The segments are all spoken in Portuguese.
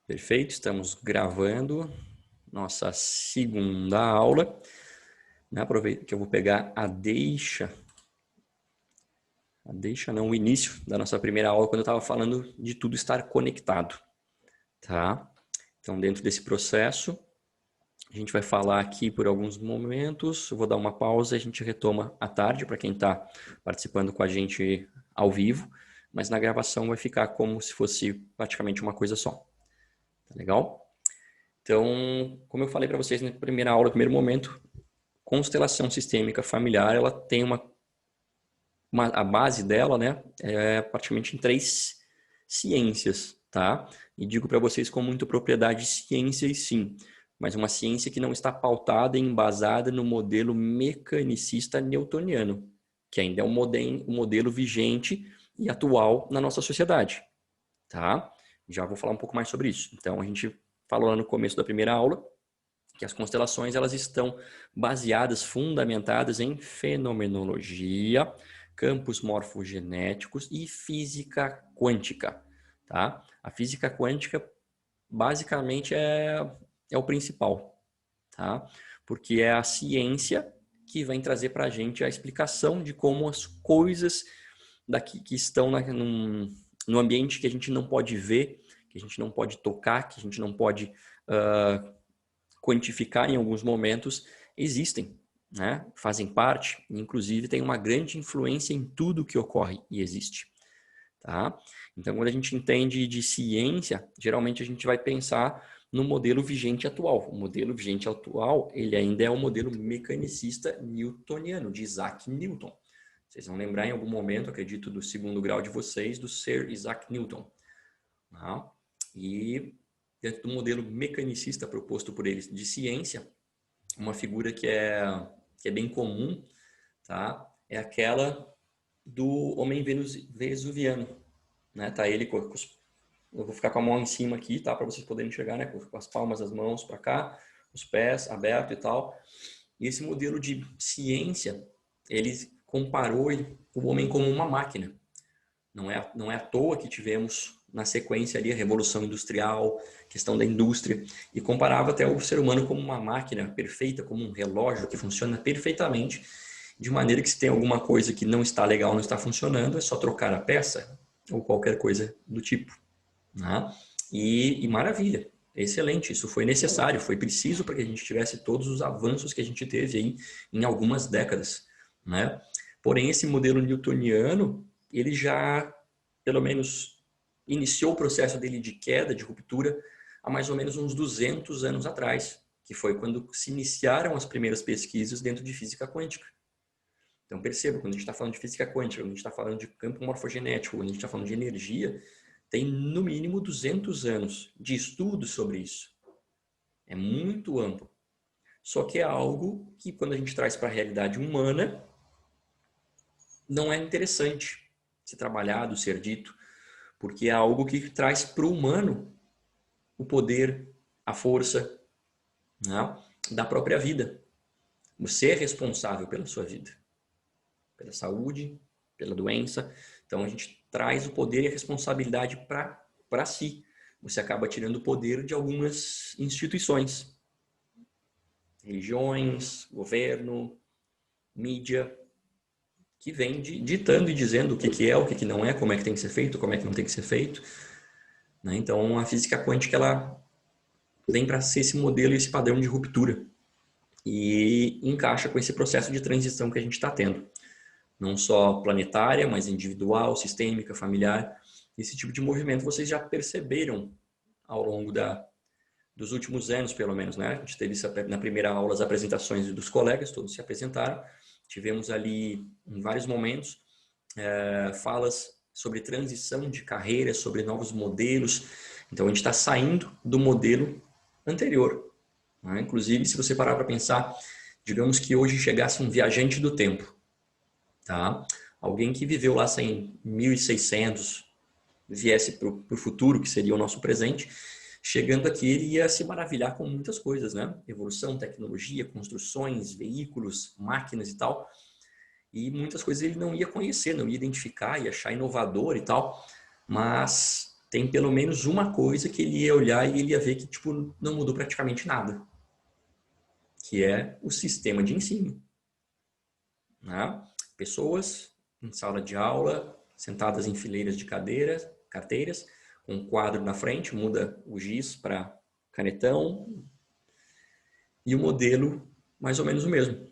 Perfeito, estamos gravando nossa segunda aula. Aproveita que eu vou pegar o início da nossa primeira aula, quando eu estava falando de tudo estar conectado, tá? Então, dentro desse processo, a gente vai falar aqui por alguns momentos, eu vou dar uma pausa e a gente retoma à tarde, para quem está participando com a gente ao vivo, mas na gravação vai ficar como se fosse praticamente uma coisa só. Tá legal? Então, como eu falei para vocês na primeira aula, no primeiro momento, constelação sistêmica familiar, ela tem a base dela, né, é praticamente em 3 ciências, tá? E digo para vocês com muita propriedade, ciências sim, mas uma ciência que não está pautada e embasada no modelo mecanicista newtoniano, que ainda é um modelo vigente e atual na nossa sociedade, tá? Já vou falar um pouco mais sobre isso. Então, a gente falou lá no começo da primeira aula que as constelações elas estão baseadas, fundamentadas em fenomenologia, campos morfogenéticos e física quântica, tá? A física quântica basicamente é o principal, tá? Porque é a ciência que vem trazer para a gente a explicação de como as coisas daqui que estão no ambiente que a gente não pode ver, que a gente não pode tocar, que a gente não pode quantificar em alguns momentos, existem, né? Fazem parte, inclusive tem uma grande influência em tudo que ocorre e existe. Tá? Então, quando a gente entende de ciência, geralmente a gente vai pensar no modelo vigente atual. O modelo vigente atual, ele ainda é o modelo mecanicista newtoniano, de Isaac Newton. Vocês vão lembrar em algum momento, acredito, do segundo grau de vocês, do Sir Isaac Newton. Tá? E dentro do modelo mecanicista proposto por eles de ciência, uma figura que é bem comum, tá? É aquela do homem vesuviano, né? Tá ele eu vou ficar com a mão em cima aqui, tá? Para vocês poderem enxergar, né? Com as palmas das mãos para cá, os pés abertos e tal. E esse modelo de ciência, ele comparou o homem como uma máquina. Não é à toa que tivemos na sequência ali a Revolução Industrial, questão da indústria, e comparava até o ser humano como uma máquina perfeita, como um relógio que funciona perfeitamente, de maneira que se tem alguma coisa que não está legal, não está funcionando, é só trocar a peça ou qualquer coisa do tipo. Né? E maravilha, excelente, isso foi necessário, foi preciso para que a gente tivesse todos os avanços que a gente teve aí em algumas décadas. Né? Porém, esse modelo newtoniano, ele já, pelo menos, iniciou o processo dele de queda, de ruptura, há mais ou menos uns 200 anos atrás, que foi quando se iniciaram as primeiras pesquisas dentro de física quântica. Então, perceba, quando a gente está falando de física quântica, quando a gente está falando de campo morfogenético, quando a gente está falando de energia, tem no mínimo 200 anos de estudo sobre isso. É muito amplo. Só que é algo que, quando a gente traz para a realidade humana, não é interessante ser trabalhado, ser dito, porque é algo que traz para o humano o poder, a força, né, da própria vida. Você é responsável pela sua vida, pela saúde, pela doença. Então a gente traz o poder e a responsabilidade para si. Você acaba tirando o poder de algumas instituições, religiões, governo, mídia, que vem ditando e dizendo o que é, o que não é, como é que tem que ser feito, como é que não tem que ser feito. Né? Então a física quântica ela vem para ser esse modelo e esse padrão de ruptura e encaixa com esse processo de transição que a gente está tendo. Não só planetária, mas individual, sistêmica, familiar. Esse tipo de movimento vocês já perceberam ao longo dos últimos anos, pelo menos, né? A gente teve na primeira aula as apresentações dos colegas, todos se apresentaram. Tivemos ali, em vários momentos, falas sobre transição de carreira, sobre novos modelos. Então, a gente está saindo do modelo anterior. Né? Inclusive, se você parar para pensar, digamos que hoje chegasse um viajante do tempo, tá? Alguém que viveu lá em 1600, viesse para o futuro, que seria o nosso presente, chegando aqui ele ia se maravilhar com muitas coisas, né? Evolução, tecnologia, construções, veículos, máquinas e tal. E muitas coisas ele não ia conhecer, não ia identificar, ia achar inovador e tal. Mas tem pelo menos uma coisa que ele ia olhar e ele ia ver que, tipo, não mudou praticamente nada, que é o sistema de ensino, né? Pessoas em sala de aula, sentadas em fileiras de carteiras, com um quadro na frente, muda o giz para canetão, e o modelo mais ou menos o mesmo,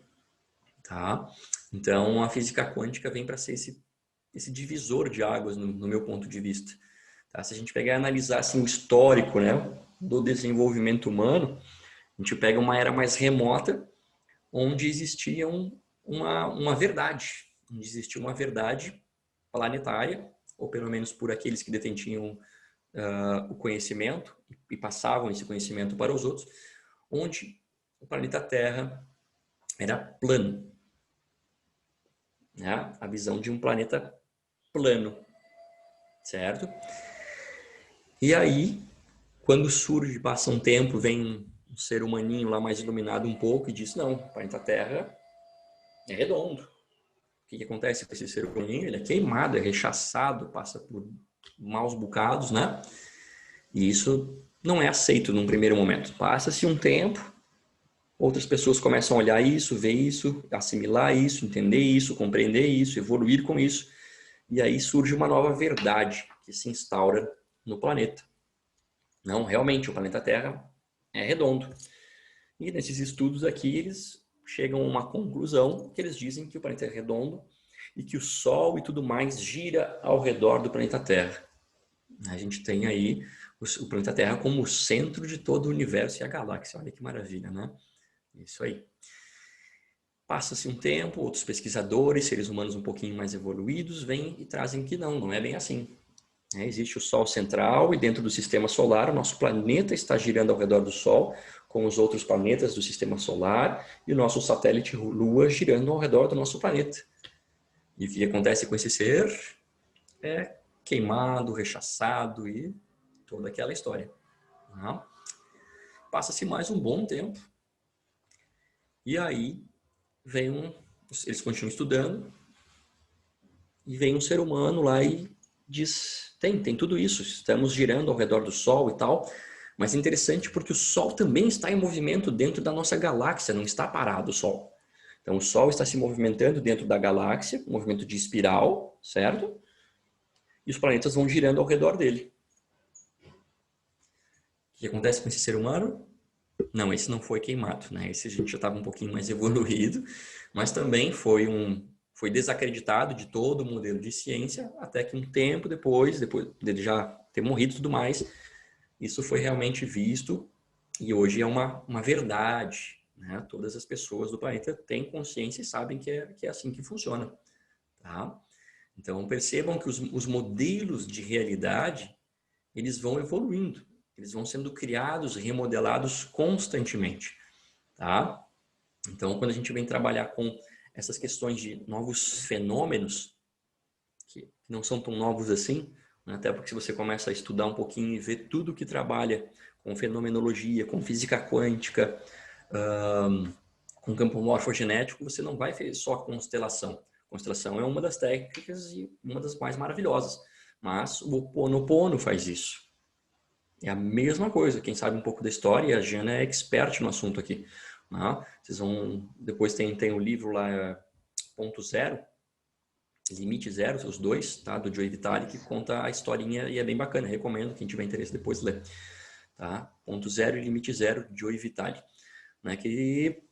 tá? Então, a física quântica vem para ser esse divisor de águas, no meu ponto de vista. Tá? Se a gente pegar e analisar assim, o histórico, né, do desenvolvimento humano, a gente pega uma era mais remota, onde existia uma verdade, onde existia uma verdade planetária, ou pelo menos por aqueles que detinham o conhecimento e passavam esse conhecimento para os outros, onde o planeta Terra era plano, né? A visão de um planeta plano, certo? E aí, quando surge, passa um tempo, vem um ser humaninho lá mais iluminado um pouco e diz, não, o planeta Terra é redondo. O que acontece com esse ser humaninho? Ele é queimado, é rechaçado, passa por maus bocados, né? E isso não é aceito num primeiro momento. Passa-se um tempo, outras pessoas começam a olhar isso, ver isso, assimilar isso, entender isso, compreender isso, evoluir com isso. E aí surge uma nova verdade que se instaura no planeta. Não, realmente, o planeta Terra é redondo. E nesses estudos aqui, eles chegam a uma conclusão que eles dizem que o planeta é redondo e que o Sol e tudo mais gira ao redor do planeta Terra. A gente tem aí o planeta Terra como o centro de todo o universo e a galáxia. Olha que maravilha, né? Isso aí. Passa-se um tempo, outros pesquisadores, seres humanos um pouquinho mais evoluídos, vêm e trazem que não é bem assim. Existe o Sol central e dentro do sistema solar, o nosso planeta está girando ao redor do Sol, com os outros planetas do sistema solar, e o nosso satélite Lua girando ao redor do nosso planeta. E o que acontece com esse ser é queimado, rechaçado e toda aquela história. Passa-se mais um bom tempo. E aí eles continuam estudando e vem um ser humano lá e diz, tem tudo isso, estamos girando ao redor do Sol e tal, mas é interessante porque o Sol também está em movimento dentro da nossa galáxia, não está parado o Sol. Então o Sol está se movimentando dentro da galáxia, um movimento de espiral, certo? E os planetas vão girando ao redor dele. O que acontece com esse ser humano? Não, esse não foi queimado, né? Esse a gente já estava um pouquinho mais evoluído, mas também foi desacreditado de todo o modelo de ciência, até que um tempo depois dele já ter morrido e tudo mais, isso foi realmente visto e hoje é uma verdade, né? Todas as pessoas do planeta têm consciência e sabem que é assim que funciona, tá? Então percebam que os modelos de realidade, eles vão evoluindo, eles vão sendo criados, remodelados constantemente, tá? Então, quando a gente vem trabalhar com essas questões de novos fenômenos, que não são tão novos assim, né? Até porque se você começa a estudar um pouquinho e ver tudo que trabalha com fenomenologia, com física quântica, com campo morfogenético, você não vai ver só constelação. Constelação é uma das técnicas e uma das mais maravilhosas, mas o Ho Oponopono faz isso. É a mesma coisa. Quem sabe um pouco da história, a Jana é expert no assunto aqui. Né? Vocês vão, depois tem o livro lá, Ponto Zero, Limite Zero, os dois, tá? Do Joe Vitale, que conta a historinha e é bem bacana. Recomendo, quem tiver interesse depois ler. Tá? Ponto Zero e Limite Zero, Joe Vitale. Né? Que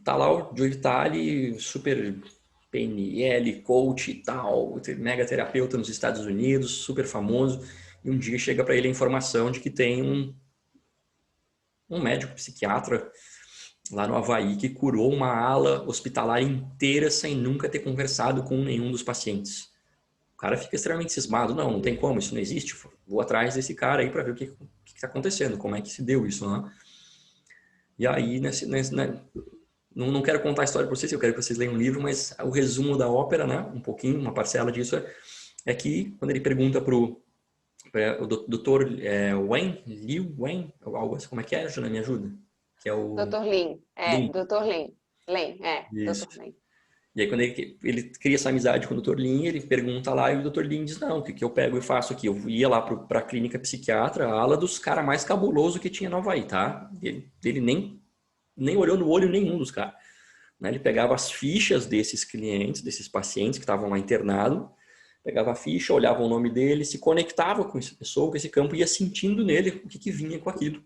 tá lá o Joe Vitale, super PNL, coach e tal, mega terapeuta nos Estados Unidos, super famoso. E um dia chega para ele a informação de que tem um médico psiquiatra lá no Havaí que curou uma ala hospitalar inteira sem nunca ter conversado com nenhum dos pacientes. O cara fica extremamente cismado. Não tem como, isso não existe. Vou atrás desse cara aí para ver o que está acontecendo, como é que se deu isso, né? E aí, não quero contar a história para vocês, eu quero que vocês leiam um livro, mas o resumo da ópera, né? Um pouquinho, uma parcela disso é que quando ele pergunta para o doutor Liu Wen, algo assim, como é que é, Jana, me ajuda? Que é o Dr. Lin, Lin. Dr. Lin. Lin, Isso. Dr. Lin. E aí, quando ele cria essa amizade com o Dr. Lin, ele pergunta lá e o Dr. Lin diz, não, o que eu pego e faço aqui? Eu ia lá para a clínica psiquiatra, a ala dos caras mais cabuloso que tinha no Havaí, tá? Ele nem olhou no olho nenhum dos caras. Né? Ele pegava as fichas desses clientes, desses pacientes que estavam lá internados, pegava a ficha, olhava o nome dele, se conectava com essa pessoa, com esse campo, ia sentindo nele o que vinha com aquilo.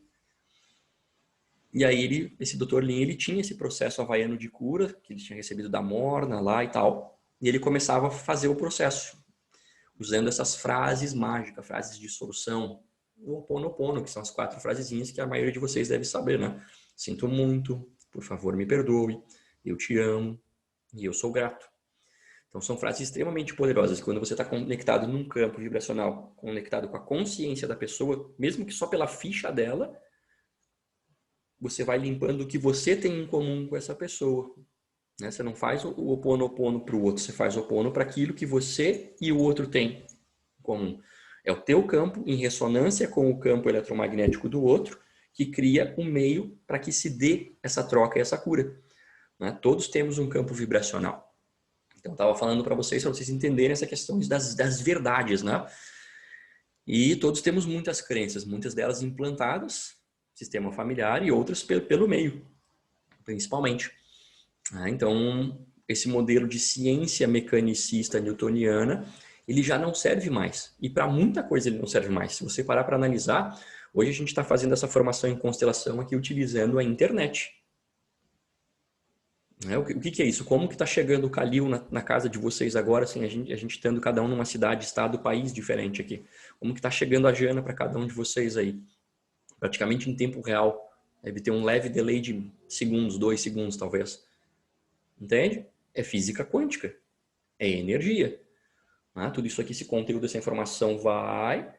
E aí esse Dr. Lin, ele tinha esse processo havaiano de cura, que ele tinha recebido da Morna lá e tal, e ele começava a fazer o processo, usando essas frases mágicas, frases de solução, o Ho'oponopono, que são as 4 frasezinhas que a maioria de vocês deve saber, né? Sinto muito, por favor me perdoe, eu te amo e eu sou grato. Então são frases extremamente poderosas. Quando você está conectado num campo vibracional, conectado com a consciência da pessoa, mesmo que só pela ficha dela, você vai limpando o que você tem em comum com essa pessoa. Né? Você não faz o Ho'oponopono para o outro, você faz o Ho'oponopono para aquilo que você e o outro têm em comum. É o teu campo em ressonância com o campo eletromagnético do outro que cria um meio para que se dê essa troca e essa cura. Né? Todos temos um campo vibracional. Então, eu estava falando para vocês entenderem essa questão das verdades, né? E todos temos muitas crenças, muitas delas implantadas, sistema familiar, e outras pelo meio, principalmente. Então, esse modelo de ciência mecanicista newtoniana, ele já não serve mais. E para muita coisa ele não serve mais. Se você parar para analisar, hoje a gente está fazendo essa formação em constelação aqui utilizando a internet. O que é isso? Como que está chegando o Calil na casa de vocês agora, assim, a gente estando cada um numa cidade, estado, país diferente aqui? Como que está chegando a Jana para cada um de vocês aí? Praticamente em tempo real. Deve ter um leve delay de segundos, 2 segundos talvez. Entende? É física quântica. É energia. Tudo isso aqui, esse conteúdo, essa informação vai,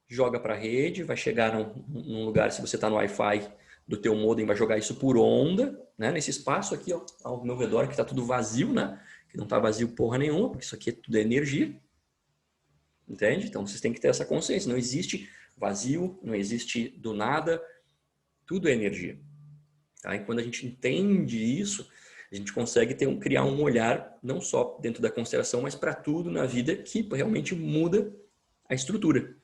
joga para a rede, vai chegar num lugar, se você está no Wi-Fi do teu modem, vai jogar isso por onda, né? Nesse espaço aqui, ó, ao meu redor, que está tudo vazio, né? Que não está vazio porra nenhuma, porque isso aqui é tudo energia. Entende? Então, vocês têm que ter essa consciência. Não existe vazio, não existe do nada, tudo é energia. Tá? E quando a gente entende isso, a gente consegue criar um olhar, não só dentro da constelação, mas para tudo na vida que realmente muda a estrutura.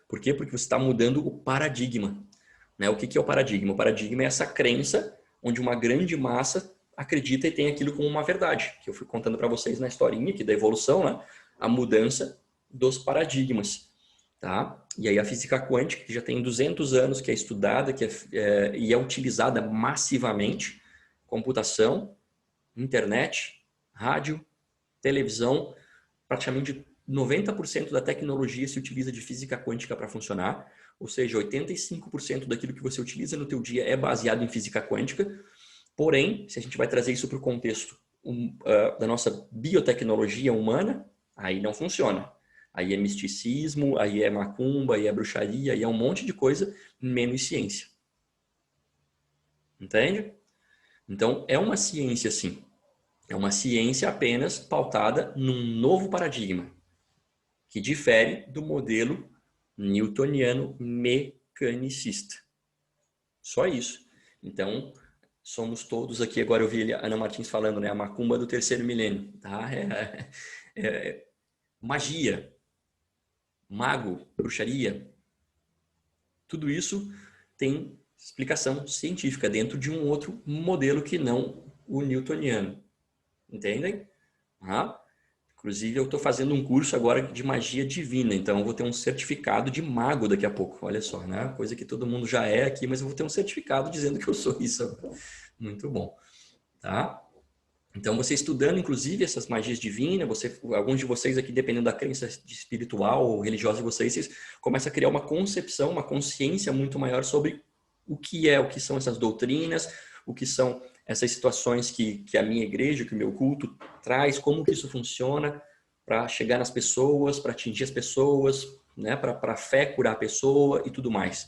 Por quê? Porque você está mudando o paradigma. Né? O que é o paradigma? O paradigma é essa crença onde uma grande massa acredita e tem aquilo como uma verdade. Que eu fui contando para vocês na historinha aqui da evolução, né? A mudança dos paradigmas. Tá? E aí a física quântica, que já tem 200 anos que é estudada e é utilizada massivamente, computação, internet, rádio, televisão, praticamente 90% da tecnologia se utiliza de física quântica para funcionar, ou seja, 85% daquilo que você utiliza no teu dia é baseado em física quântica. Porém, se a gente vai trazer isso para o contexto da nossa biotecnologia humana, aí não funciona. Aí é misticismo, aí é macumba, aí é bruxaria, aí é um monte de coisa, menos ciência. Entende? Então, é uma ciência, sim. É uma ciência apenas pautada num novo paradigma, que difere do modelo newtoniano mecanicista. Só isso. Então, somos todos aqui, agora eu vi a Ana Martins falando, né? A macumba do terceiro milênio. Tá? Magia, mago, bruxaria, tudo isso tem explicação científica dentro de um outro modelo que não o newtoniano. Entendem? Inclusive, eu estou fazendo um curso agora de magia divina, então eu vou ter um certificado de mago daqui a pouco. Olha só, né? Coisa que todo mundo já é aqui, mas eu vou ter um certificado dizendo que eu sou isso. Muito bom. Tá? Então, você estudando, inclusive, essas magias divinas, alguns de vocês aqui, dependendo da crença espiritual ou religiosa de vocês começam a criar uma concepção, uma consciência muito maior sobre o que são essas doutrinas, o que são essas situações que a minha igreja, que o meu culto traz, como que isso funciona para chegar nas pessoas, para atingir as pessoas, né, para a fé curar a pessoa e tudo mais.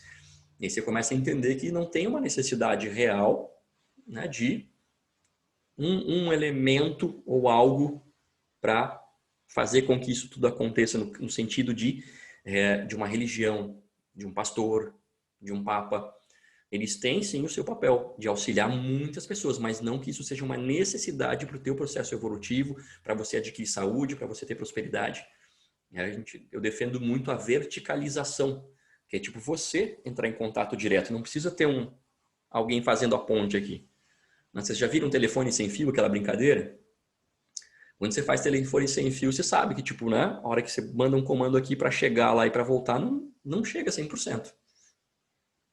E aí você começa a entender que não tem uma necessidade real, né, de um elemento ou algo para fazer com que isso tudo aconteça no sentido de uma religião, de um pastor, de um papa. eles têm sim o seu papel de auxiliar muitas pessoas, mas não que isso seja uma necessidade para o teu processo evolutivo, para você adquirir saúde, para você ter prosperidade. Eu defendo muito a verticalização, que é tipo você entrar em contato direto, não precisa ter alguém fazendo a ponte aqui. Mas vocês já viram um telefone sem fio, aquela brincadeira? Quando você faz telefone sem fio, você sabe que, tipo, né? A hora que você manda um comando aqui para chegar lá e para voltar, não chega 100%.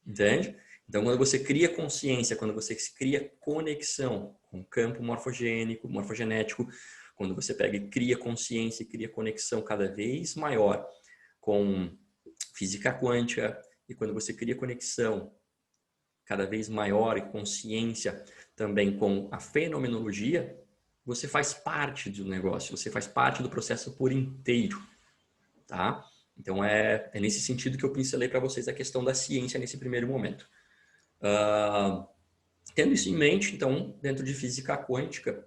Entende? Então, quando você cria consciência, quando você cria conexão com o campo morfogênico, morfogenético, quando você pega e cria consciência e cria conexão cada vez maior com física quântica, e quando você cria conexão cada vez maior e consciência também com a fenomenologia, você faz parte do negócio, você faz parte do processo por inteiro, tá? Então é nesse sentido que eu pincelei para vocês a questão da ciência nesse primeiro momento. Tendo isso em mente, então, dentro de física quântica,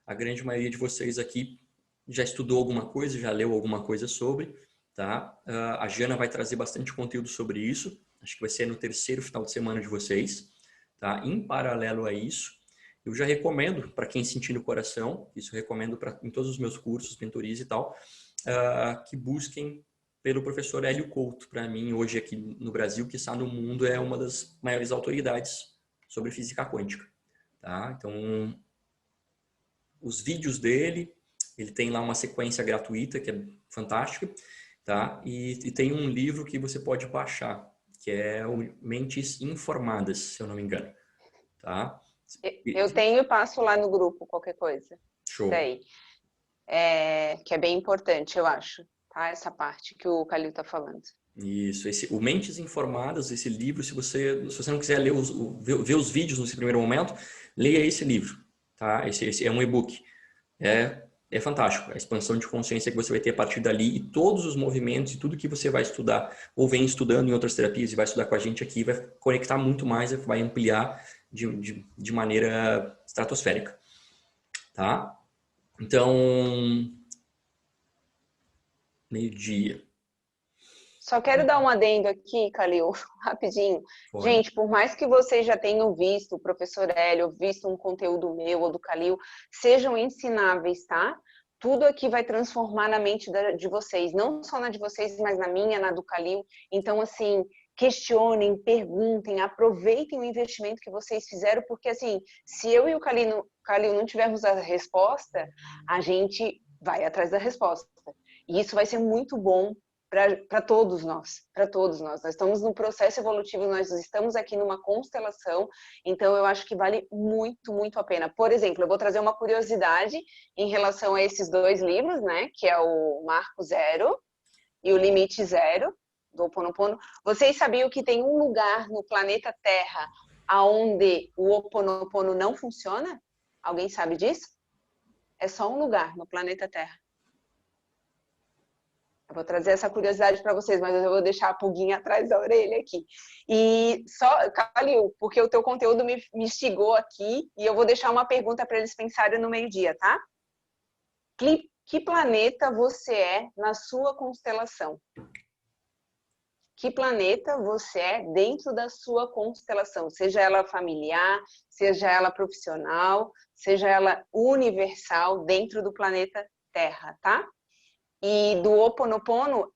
a grande maioria de vocês aqui já estudou alguma coisa, já leu alguma coisa sobre, tá? A Jana vai trazer bastante conteúdo sobre isso, acho que vai ser no terceiro final de semana de vocês, tá? Em paralelo a isso, eu já recomendo, para quem sentir no coração, isso eu recomendo em todos os meus cursos, mentorias e tal, que busquem pelo professor Hélio Couto. Para mim, hoje aqui no Brasil, que está no mundo, é uma das maiores autoridades sobre física quântica. Tá? Então, os vídeos dele, ele tem lá uma sequência gratuita, que é fantástica, tá? E tem um livro que você pode baixar, que é o Mentes Informadas, se eu não me engano. Tá? Eu tenho e passo lá no grupo, qualquer coisa. Show. Daí. Que é bem importante, eu acho, tá? Essa parte que o Calil tá falando. Isso, o Mentes Informadas, esse livro, se você não quiser ler ver os vídeos nesse primeiro momento, leia esse livro, tá? Esse é um e-book. É fantástico, a expansão de consciência que você vai ter a partir dali, e todos os movimentos e tudo que você vai estudar ou vem estudando em outras terapias e vai estudar com a gente aqui, vai conectar muito mais, vai ampliar de maneira estratosférica, tá? Então, meio-dia. Só quero dar um adendo aqui, Calil, rapidinho. Foi. Gente, por mais que vocês já tenham visto o professor Hélio, visto um conteúdo meu ou do Calil, sejam ensináveis, tá? Tudo aqui vai transformar na mente de vocês, não só na de vocês, mas na minha, na do Calil. Então, assim, questionem, perguntem, aproveitem o investimento que vocês fizeram, porque, assim, se eu e o Calil não tivermos a resposta, a gente vai atrás da resposta. E isso vai ser muito bom para todos nós, para todos nós. Nós estamos no processo evolutivo, nós estamos aqui numa constelação, então eu acho que vale muito, muito a pena. Por exemplo, eu vou trazer uma curiosidade em relação a esses dois livros, né, que é o Marco Zero e o Limite Zero, do Ho Oponopono. Vocês sabiam que tem um lugar no planeta Terra onde o Ho Oponopono não funciona? Alguém sabe disso? É só um lugar no planeta Terra. Eu vou trazer essa curiosidade para vocês, mas eu vou deixar a pulguinha atrás da orelha aqui. E só, Calil, porque o teu conteúdo me instigou aqui, e eu vou deixar uma pergunta para eles pensarem no meio-dia, tá? Que planeta você é na sua constelação? Que planeta você é dentro da sua constelação? Seja ela familiar, seja ela profissional, seja ela universal dentro do planeta Terra, tá? E do Ho Oponopono,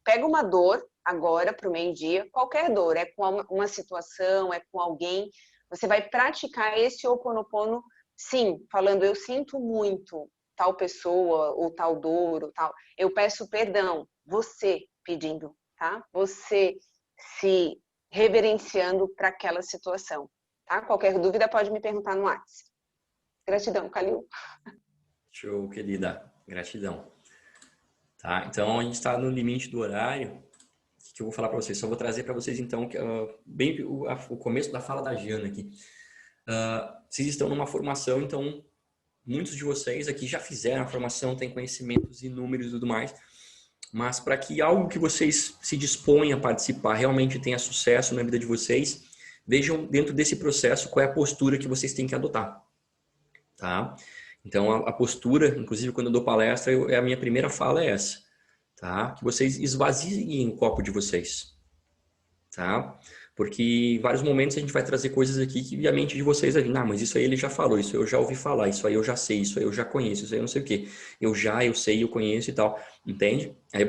pega uma dor agora para o meio-dia, qualquer dor, é com uma situação, é com alguém, você vai praticar esse Ho Oponopono, sim, falando eu sinto muito tal pessoa, ou tal dor, ou tal, eu peço perdão, você pedindo, tá? Você se reverenciando para aquela situação, tá? Qualquer dúvida pode me perguntar no WhatsApp. Gratidão, Calil. Show, querida. Gratidão. Tá, então a gente está no limite do horário que eu vou falar para vocês. Só vou trazer para vocês então bem o começo da fala da Jana aqui. Vocês estão numa formação, então muitos de vocês aqui já fizeram a formação, têm conhecimentos inúmeros e tudo mais, mas para que algo que vocês se dispõem a participar realmente tenha sucesso na vida de vocês, vejam dentro desse processo qual é a postura que vocês têm que adotar, tá? Então, a postura, inclusive quando eu dou palestra, a minha primeira fala é essa, tá? Que vocês esvaziem o copo de vocês, tá? Porque em vários momentos a gente vai trazer coisas aqui que a mente de vocês vai vir, mas isso aí ele já falou, isso eu já ouvi falar, isso aí eu já sei, isso aí eu já conheço, isso aí eu não sei o quê. Eu sei, eu conheço e tal, entende? Aí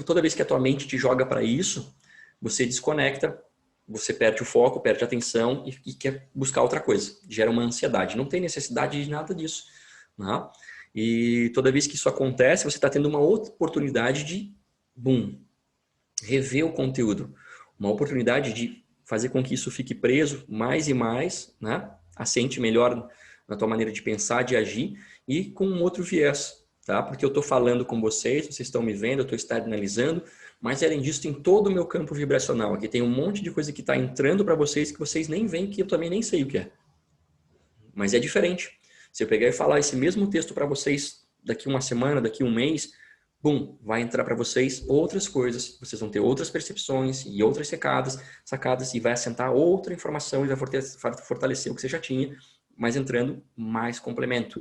toda vez que a tua mente te joga para isso, você desconecta, você perde o foco, perde a atenção e quer buscar outra coisa. Gera uma ansiedade. Não tem necessidade de nada disso, né? E toda vez que isso acontece, você está tendo uma outra oportunidade de, boom, rever o conteúdo. Uma oportunidade de fazer com que isso fique preso mais e mais, né? Assente melhor na tua maneira de pensar, de agir e com um outro viés, tá? Porque eu estou falando com vocês estão me vendo, eu estou externalizando, mas além disso tem todo o meu campo vibracional. Aqui tem um monte de coisa que está entrando para vocês que vocês nem veem, que eu também nem sei o que é. Mas é diferente. Se eu pegar e falar esse mesmo texto para vocês daqui uma semana, daqui um mês, bum, vai entrar para vocês outras coisas, vocês vão ter outras percepções e outras sacadas e vai assentar outra informação e vai fortalecer o que você já tinha, mas entrando mais complemento.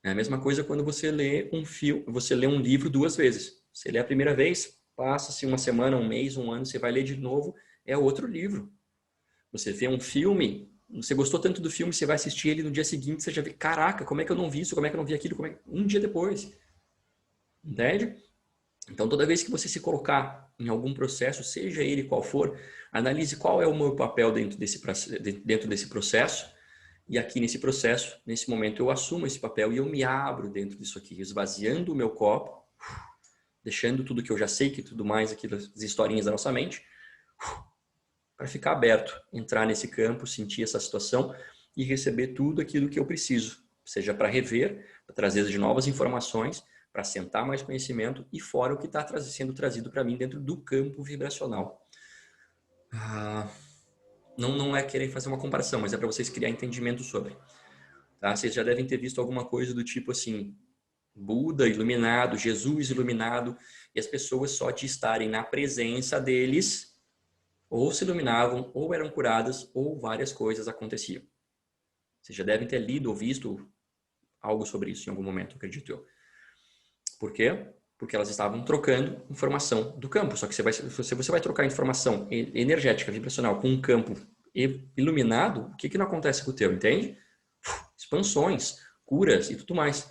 É a mesma coisa quando você lê você lê um livro duas vezes. Você lê a primeira vez, passa-se uma semana, um mês, um ano, você vai ler de novo, é outro livro. Você vê um filme, você gostou tanto do filme, você vai assistir ele no dia seguinte, você já vê, caraca, como é que eu não vi isso, como é que eu não vi aquilo, um dia depois. Entende? Então, toda vez que você se colocar em algum processo, seja ele qual for, analise qual é o meu papel dentro desse processo. E aqui nesse processo, nesse momento, eu assumo esse papel e eu me abro dentro disso aqui, esvaziando o meu copo, deixando tudo que eu já sei, que tudo mais, aquelas historinhas da nossa mente, para ficar aberto, entrar nesse campo, sentir essa situação e receber tudo aquilo que eu preciso, seja para rever, para trazer de novas informações, para assentar mais conhecimento e fora o que está sendo trazido para mim dentro do campo vibracional. Não é querer fazer uma comparação, mas é para vocês criar entendimento sobre. Tá? Vocês já devem ter visto alguma coisa do tipo assim, Buda iluminado, Jesus iluminado, e as pessoas só de estarem na presença deles, ou se iluminavam, ou eram curadas, ou várias coisas aconteciam. Vocês já devem ter lido ou visto algo sobre isso em algum momento, acredito eu. Por quê? Porque elas estavam trocando informação do campo. Só que se você vai trocar informação energética, vibracional, com um campo iluminado, o que não acontece com o teu, entende? Expansões, curas e tudo mais.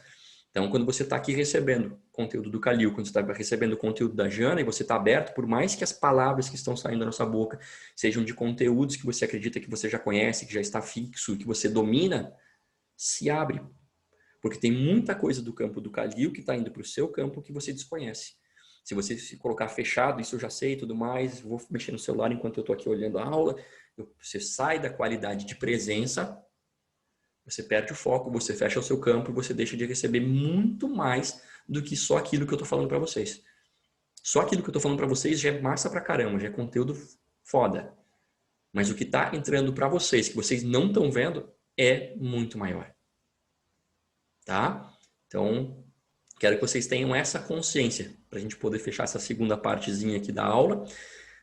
Então, quando você está aqui recebendo conteúdo do Kalil, quando você está recebendo conteúdo da Jana e você está aberto, por mais que as palavras que estão saindo da nossa boca sejam de conteúdos que você acredita que você já conhece, que já está fixo, que você domina, se abre. Porque tem muita coisa do campo do Kalil que está indo para o seu campo que você desconhece. Se você se colocar fechado, isso eu já sei e tudo mais, vou mexer no celular enquanto eu estou aqui olhando a aula, você sai da qualidade de presença, você perde o foco, você fecha o seu campo e você deixa de receber muito mais do que só aquilo que eu estou falando para vocês. Só aquilo que eu estou falando para vocês já é massa pra caramba, já é conteúdo foda. Mas o que está entrando para vocês, que vocês não estão vendo, é muito maior. Tá? Então, quero que vocês tenham essa consciência para a gente poder fechar essa segunda partezinha aqui da aula.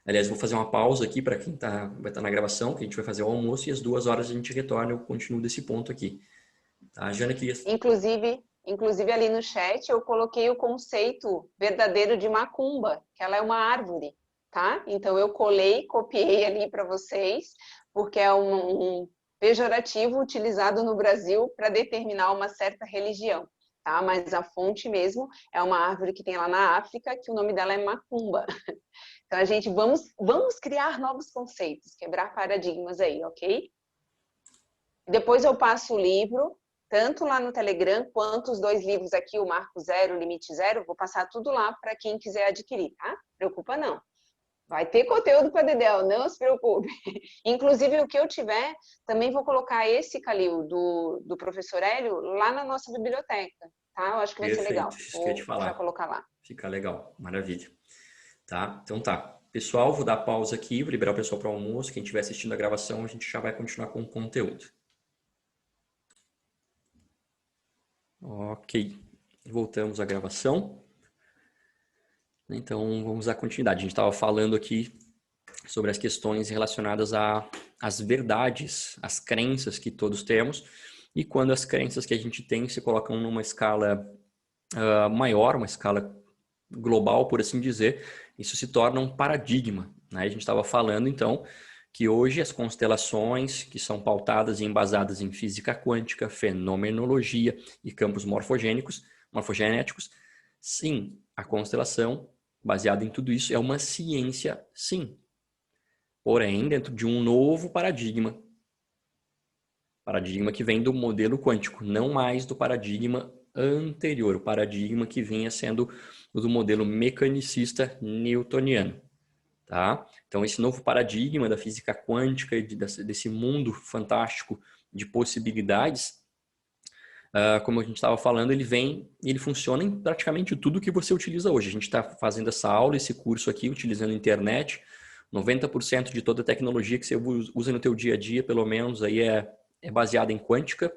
Aliás, vou fazer uma pausa aqui para quem vai estar na gravação, que a gente vai fazer o almoço e às 2 horas a gente retorna. Eu continuo desse ponto aqui. Tá? A Jana queria... Inclusive ali no chat eu coloquei o conceito verdadeiro de macumba, que ela é uma árvore, tá? Então eu copiei ali para vocês, porque é um pejorativo utilizado no Brasil para determinar uma certa religião, tá? Mas a fonte mesmo é uma árvore que tem lá na África, que o nome dela é macumba. Então, a gente vamos criar novos conceitos, quebrar paradigmas aí, ok? Depois eu passo o livro, tanto lá no Telegram, quanto os 2 livros aqui, o Marco Zero, o Limite Zero, vou passar tudo lá para quem quiser adquirir, tá? Preocupa não. Vai ter conteúdo para Dedéu, não se preocupe. Inclusive, o que eu tiver, também vou colocar esse, Kalil, do professor Hélio, lá na nossa biblioteca, tá? Eu acho que vai ser legal. Isso que eu ia te falar. Já colocar lá. Fica legal, maravilha. Tá? Então tá. Pessoal, vou dar pausa aqui, vou liberar o pessoal para o almoço. Quem estiver assistindo a gravação, a gente já vai continuar com o conteúdo. Ok. Voltamos à gravação. Então, vamos dar continuidade. A gente estava falando aqui sobre as questões relacionadas às verdades, às crenças que todos temos. E quando as crenças que a gente tem se colocam numa escala maior, uma escala global, por assim dizer, isso se torna um paradigma. Né? A gente estava falando, então, que hoje as constelações que são pautadas e embasadas em física quântica, fenomenologia e campos morfogenéticos, sim, a constelação, baseada em tudo isso, é uma ciência, sim. Porém, dentro de um novo paradigma que vem do modelo quântico, não mais do paradigma anterior, o paradigma que vinha sendo o do modelo mecanicista newtoniano. Tá? Então, esse novo paradigma da física quântica e desse mundo fantástico de possibilidades, como a gente estava falando, ele funciona em praticamente tudo que você utiliza hoje. A gente está fazendo essa aula, esse curso aqui, utilizando a internet. 90% de toda a tecnologia que você usa no teu dia a dia, pelo menos, aí é baseada em quântica,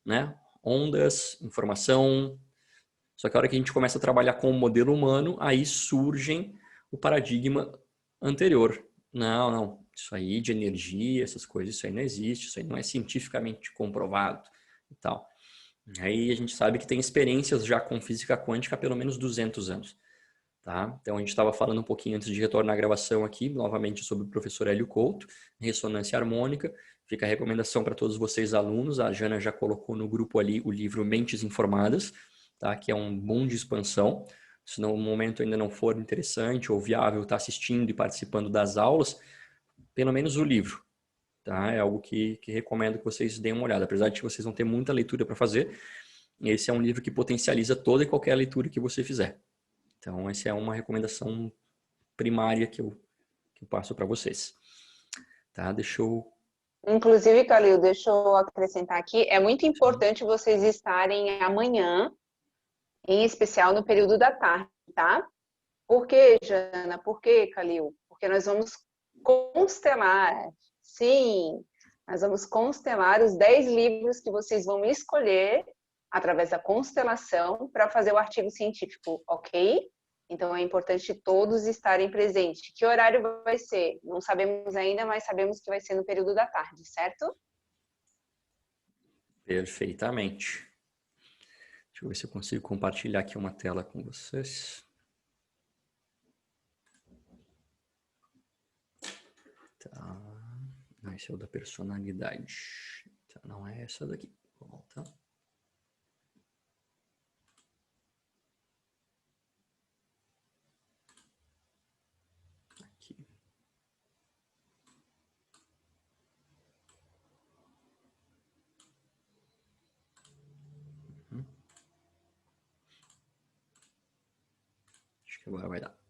né? Ondas, informação. Só que a hora que a gente começa a trabalhar com o modelo humano, aí surgem o paradigma anterior. Não, isso aí de energia, essas coisas, isso aí não existe, isso aí não é cientificamente comprovado e tal. Aí a gente sabe que tem experiências já com física quântica há pelo menos 200 anos. Tá? Então a gente estava falando um pouquinho antes de retornar à gravação aqui, novamente sobre o professor Hélio Couto, ressonância harmônica. Fica a recomendação para todos vocês alunos, a Jana já colocou no grupo ali o livro Mentes Informadas, tá? Que é um boom de expansão. Se no momento ainda não for interessante ou viável estar assistindo e participando das aulas, pelo menos o livro. Tá? É algo que recomendo que vocês deem uma olhada. Apesar de que vocês vão ter muita leitura para fazer, esse é um livro que potencializa toda e qualquer leitura que você fizer. Então, essa é uma recomendação primária que eu passo para vocês. Tá? Deixa eu... Inclusive, Calil, deixa eu acrescentar aqui, é muito importante vocês estarem amanhã, em especial no período da tarde, tá? Por quê, Jana? Por quê, Calil? Porque nós vamos constelar, sim, nós vamos constelar os 10 livros que vocês vão escolher através da constelação para fazer o artigo científico, ok? Então é importante todos estarem presentes. Que horário vai ser? Não sabemos ainda, mas sabemos que vai ser no período da tarde, certo? Perfeitamente. Deixa eu ver se eu consigo compartilhar aqui uma tela com vocês. Tá. Esse é o da personalidade. Tá, não é essa daqui. Vou voltar. Aqui. Acho que agora vai dar.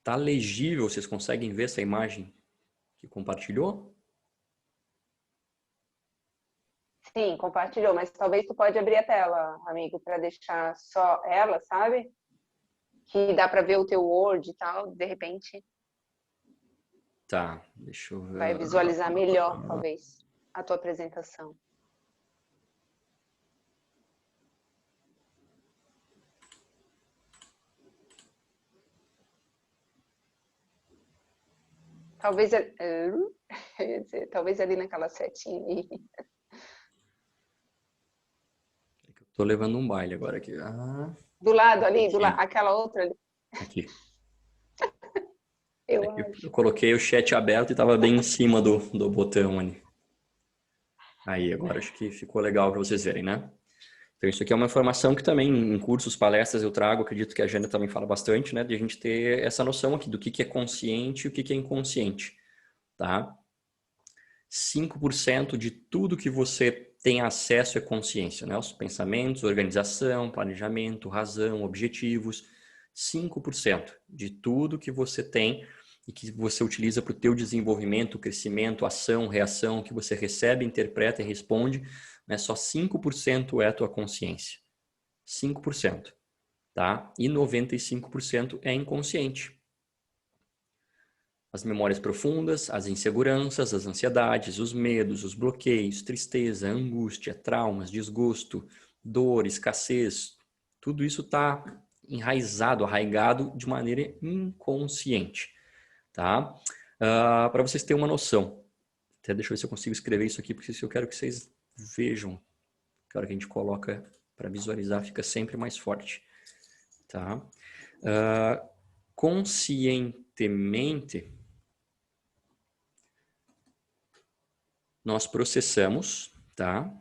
Tá legível? Vocês conseguem ver essa imagem que compartilhou? Sim, compartilhou, mas talvez tu pode abrir a tela, amigo, para deixar só ela, sabe? Que dá para ver o teu Word e tal, de repente Tá, deixa eu ver. vai visualizar melhor, talvez, a tua apresentação. Talvez, talvez ali naquela setinha ali. Tô levando um baile agora aqui. Do lado ali, aquela outra ali. Aqui. Eu Eu acho. coloquei o chat aberto e estava bem em cima do botão ali. Aí, agora acho que ficou legal para vocês verem, né? Então, isso aqui é uma informação que também em cursos, palestras eu trago, acredito que a Jana também fala bastante, né? De a gente ter essa noção aqui do que é consciente e o que é inconsciente, tá? 5% de tudo que você tem acesso é consciência, né? Os pensamentos, organização, planejamento, razão, objetivos. 5% de tudo que você tem e que você utiliza para o teu desenvolvimento, crescimento, ação, reação, que você recebe, interpreta e responde, né? Só 5% é a tua consciência. 5%, tá? E 95% é inconsciente. As memórias profundas, as inseguranças, as ansiedades, os medos, os bloqueios, tristeza, angústia, traumas, desgosto, dor, escassez, tudo isso está enraizado, arraigado de maneira inconsciente, tá? Para vocês terem uma noção, até deixa eu ver se eu consigo escrever isso aqui, porque eu quero que vocês vejam, que hora que a gente coloca Para visualizar fica sempre mais forte. Tá? Conscientemente, nós processamos, tá?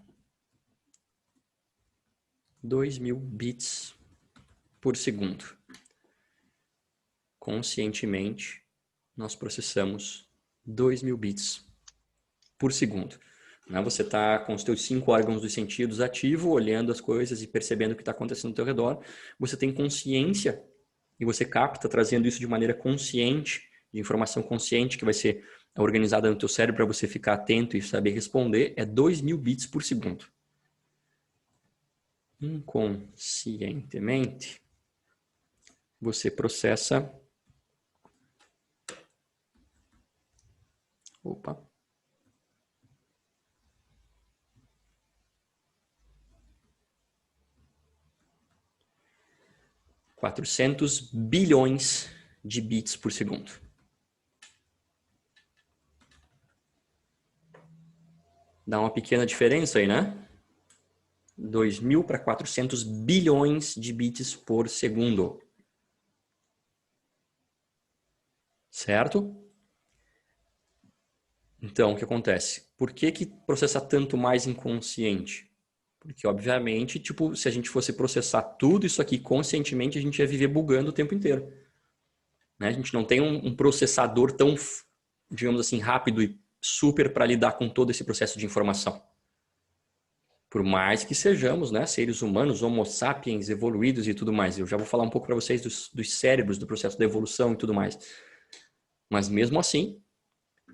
2.000 bits por segundo. Conscientemente, nós processamos 2.000 bits por segundo. Você está com os teus 5 órgãos dos sentidos ativos, olhando as coisas e percebendo o que está acontecendo ao teu redor. Você tem consciência e você capta, trazendo isso de maneira consciente, de informação consciente que vai ser organizada no teu cérebro para você ficar atento e saber responder, é 2.000 bits por segundo. Inconscientemente, você processa... Opa! 400 bilhões de bits por segundo. Dá uma pequena diferença aí, né? 2.000 para 400 bilhões de bits por segundo. Certo? Então, o que acontece? Por que processa tanto mais inconsciente? Porque, obviamente, tipo, se a gente fosse processar tudo isso aqui conscientemente, a gente ia viver bugando o tempo inteiro. Né? A gente não tem um processador tão, digamos assim, rápido e super para lidar com todo esse processo de informação. Por mais que sejamos, né, seres humanos, homo sapiens, evoluídos e tudo mais. Eu já vou falar um pouco para vocês dos cérebros, do processo da evolução e tudo mais. Mas mesmo assim,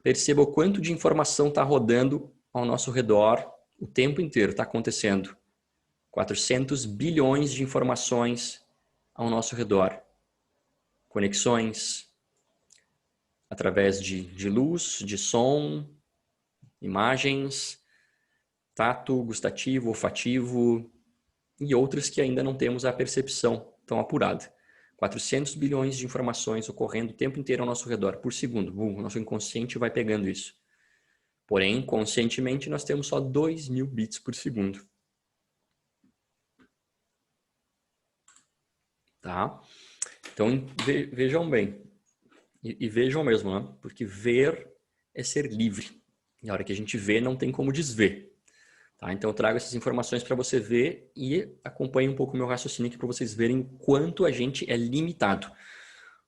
perceba o quanto de informação está rodando ao nosso redor o tempo inteiro, está acontecendo. 400 bilhões de informações ao nosso redor. Conexões através de luz, de som, imagens, tato, gustativo, olfativo e outras que ainda não temos a percepção tão apurada. 400 bilhões de informações ocorrendo o tempo inteiro ao nosso redor, por segundo. O nosso inconsciente vai pegando isso. Porém, conscientemente, nós temos só 2.000 bits por segundo. Tá? Então, vejam bem. E vejam mesmo, né? Porque ver é ser livre. E a hora que a gente vê, não tem como desver. Tá? Então, eu trago essas informações para você ver e acompanhe um pouco o meu raciocínio aqui para vocês verem o quanto a gente é limitado.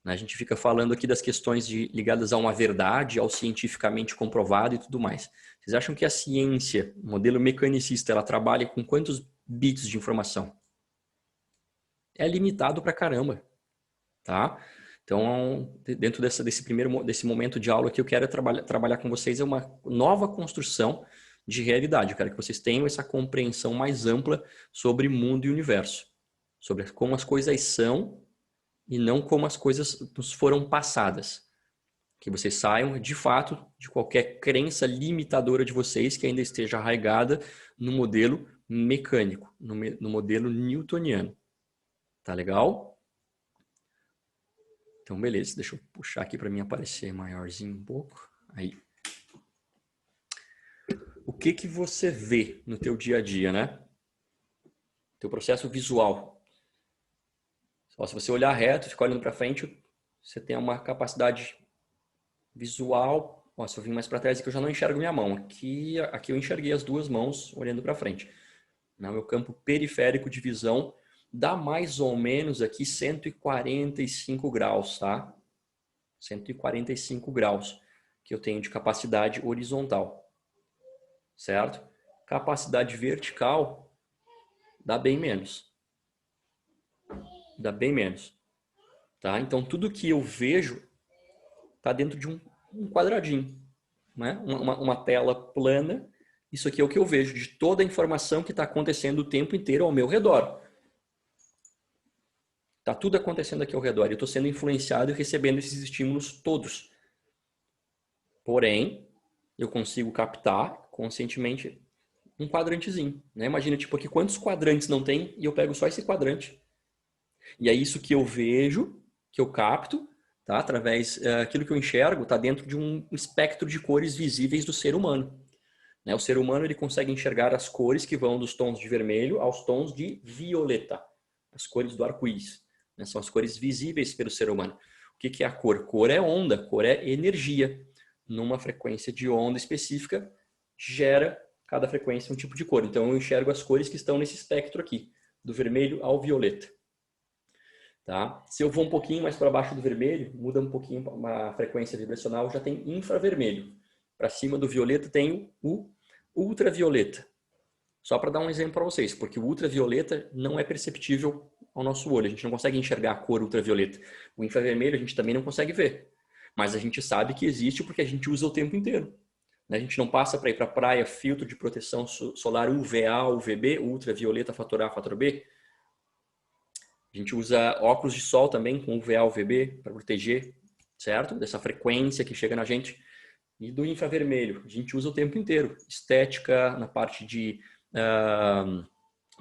A gente fica falando aqui das questões ligadas a uma verdade, ao cientificamente comprovado e tudo mais. Vocês acham que a ciência, o modelo mecanicista, ela trabalha com quantos bits de informação? É limitado pra caramba, tá? Então, dentro desse momento de aula que eu quero trabalhar com vocês é uma nova construção de realidade. Eu quero que vocês tenham essa compreensão mais ampla sobre mundo e universo, sobre como as coisas são e não como as coisas nos foram passadas. Que vocês saiam, de fato, de qualquer crença limitadora de vocês que ainda esteja arraigada no modelo mecânico, no modelo newtoniano. Tá legal? Então, beleza. Deixa eu puxar aqui para mim aparecer maiorzinho um pouco. Aí. O que você vê no teu dia a dia, né? Teu processo visual. Só se você olhar reto, ficar olhando para frente, você tem uma capacidade visual. Ó, se eu vim mais para trás aqui, eu já não enxergo minha mão. Aqui eu enxerguei as duas mãos olhando para frente. No meu campo periférico de visão dá mais ou menos aqui 145 graus, tá? 145 graus que eu tenho de capacidade horizontal, certo? Capacidade vertical dá bem menos. Dá bem menos, tá? Então, tudo que eu vejo está dentro de um quadradinho, né? Uma tela plana. Isso aqui é o que eu vejo de toda a informação que está acontecendo o tempo inteiro ao meu redor. Está tudo acontecendo aqui ao redor. Eu estou sendo influenciado e recebendo esses estímulos todos. Porém, eu consigo captar conscientemente um quadrantezinho, né? Imagina, tipo, aqui quantos quadrantes não tem e eu pego só esse quadrante. E é isso que eu vejo, que eu capto, tá? Através aquilo que eu enxergo está dentro de um espectro de cores visíveis do ser humano. né? O ser humano ele consegue enxergar as cores que vão dos tons de vermelho aos tons de violeta, as cores do arco-íris, né? São as cores visíveis pelo ser humano. O que que é a cor? Cor é onda, cor é energia. Numa frequência de onda específica, gera cada frequência um tipo de cor. Então eu enxergo as cores que estão nesse espectro aqui, do vermelho ao violeta. Tá? Se eu vou um pouquinho mais para baixo do vermelho, muda um pouquinho a frequência vibracional, já tem infravermelho. Para cima do violeta tem o ultravioleta. Só para dar um exemplo para vocês, porque o ultravioleta não é perceptível ao nosso olho. A gente não consegue enxergar a cor ultravioleta. O infravermelho a gente também não consegue ver. Mas a gente sabe que existe porque a gente usa o tempo inteiro. A gente não passa para ir para a praia, filtro de proteção solar UVA, UVB, ultravioleta, fator A, fator B. A gente usa óculos de sol também com UVA, UVB para proteger, certo? Dessa frequência que chega na gente. E do infravermelho, a gente usa o tempo inteiro. Estética, na parte de...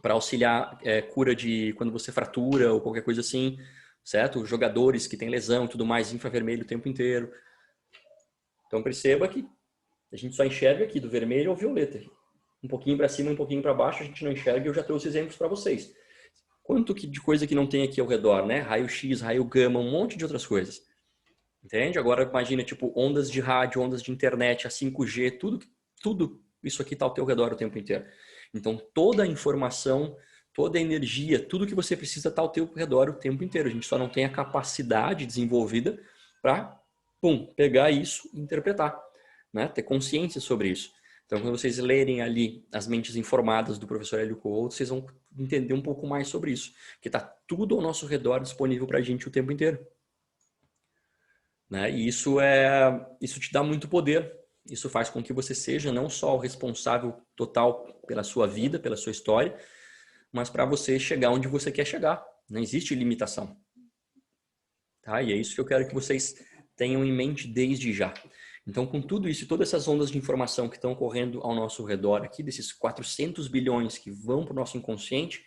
para auxiliar cura de quando você fratura ou qualquer coisa assim, certo? Jogadores que têm lesão e tudo mais, infravermelho o tempo inteiro. Então perceba que a gente só enxerga aqui do vermelho ao violeta. Um pouquinho para cima, um pouquinho para baixo, a gente não enxerga e eu já trouxe exemplos para vocês. Quanto de coisa que não tem aqui ao redor, né? Raio-X, raio gama, um monte de outras coisas. Entende? Agora imagina, tipo, ondas de rádio, ondas de internet, a 5G, tudo isso aqui está ao teu redor o tempo inteiro. Então, toda a informação, toda a energia, tudo que você precisa está ao teu redor o tempo inteiro. A gente só não tem a capacidade desenvolvida para, pegar isso e interpretar, né? Ter consciência sobre isso. Então, quando vocês lerem ali as mentes informadas do professor Hélio Couto, vocês vão entender um pouco mais sobre isso. Que está tudo ao nosso redor disponível para a gente o tempo inteiro. Né? E isso te dá muito poder. Isso faz com que você seja não só o responsável total pela sua vida, pela sua história, mas para você chegar onde você quer chegar. Não existe limitação. Tá? E é isso que eu quero que vocês tenham em mente desde já. Então, com tudo isso, todas essas ondas de informação que estão correndo ao nosso redor aqui, desses 400 bilhões que vão para o nosso inconsciente,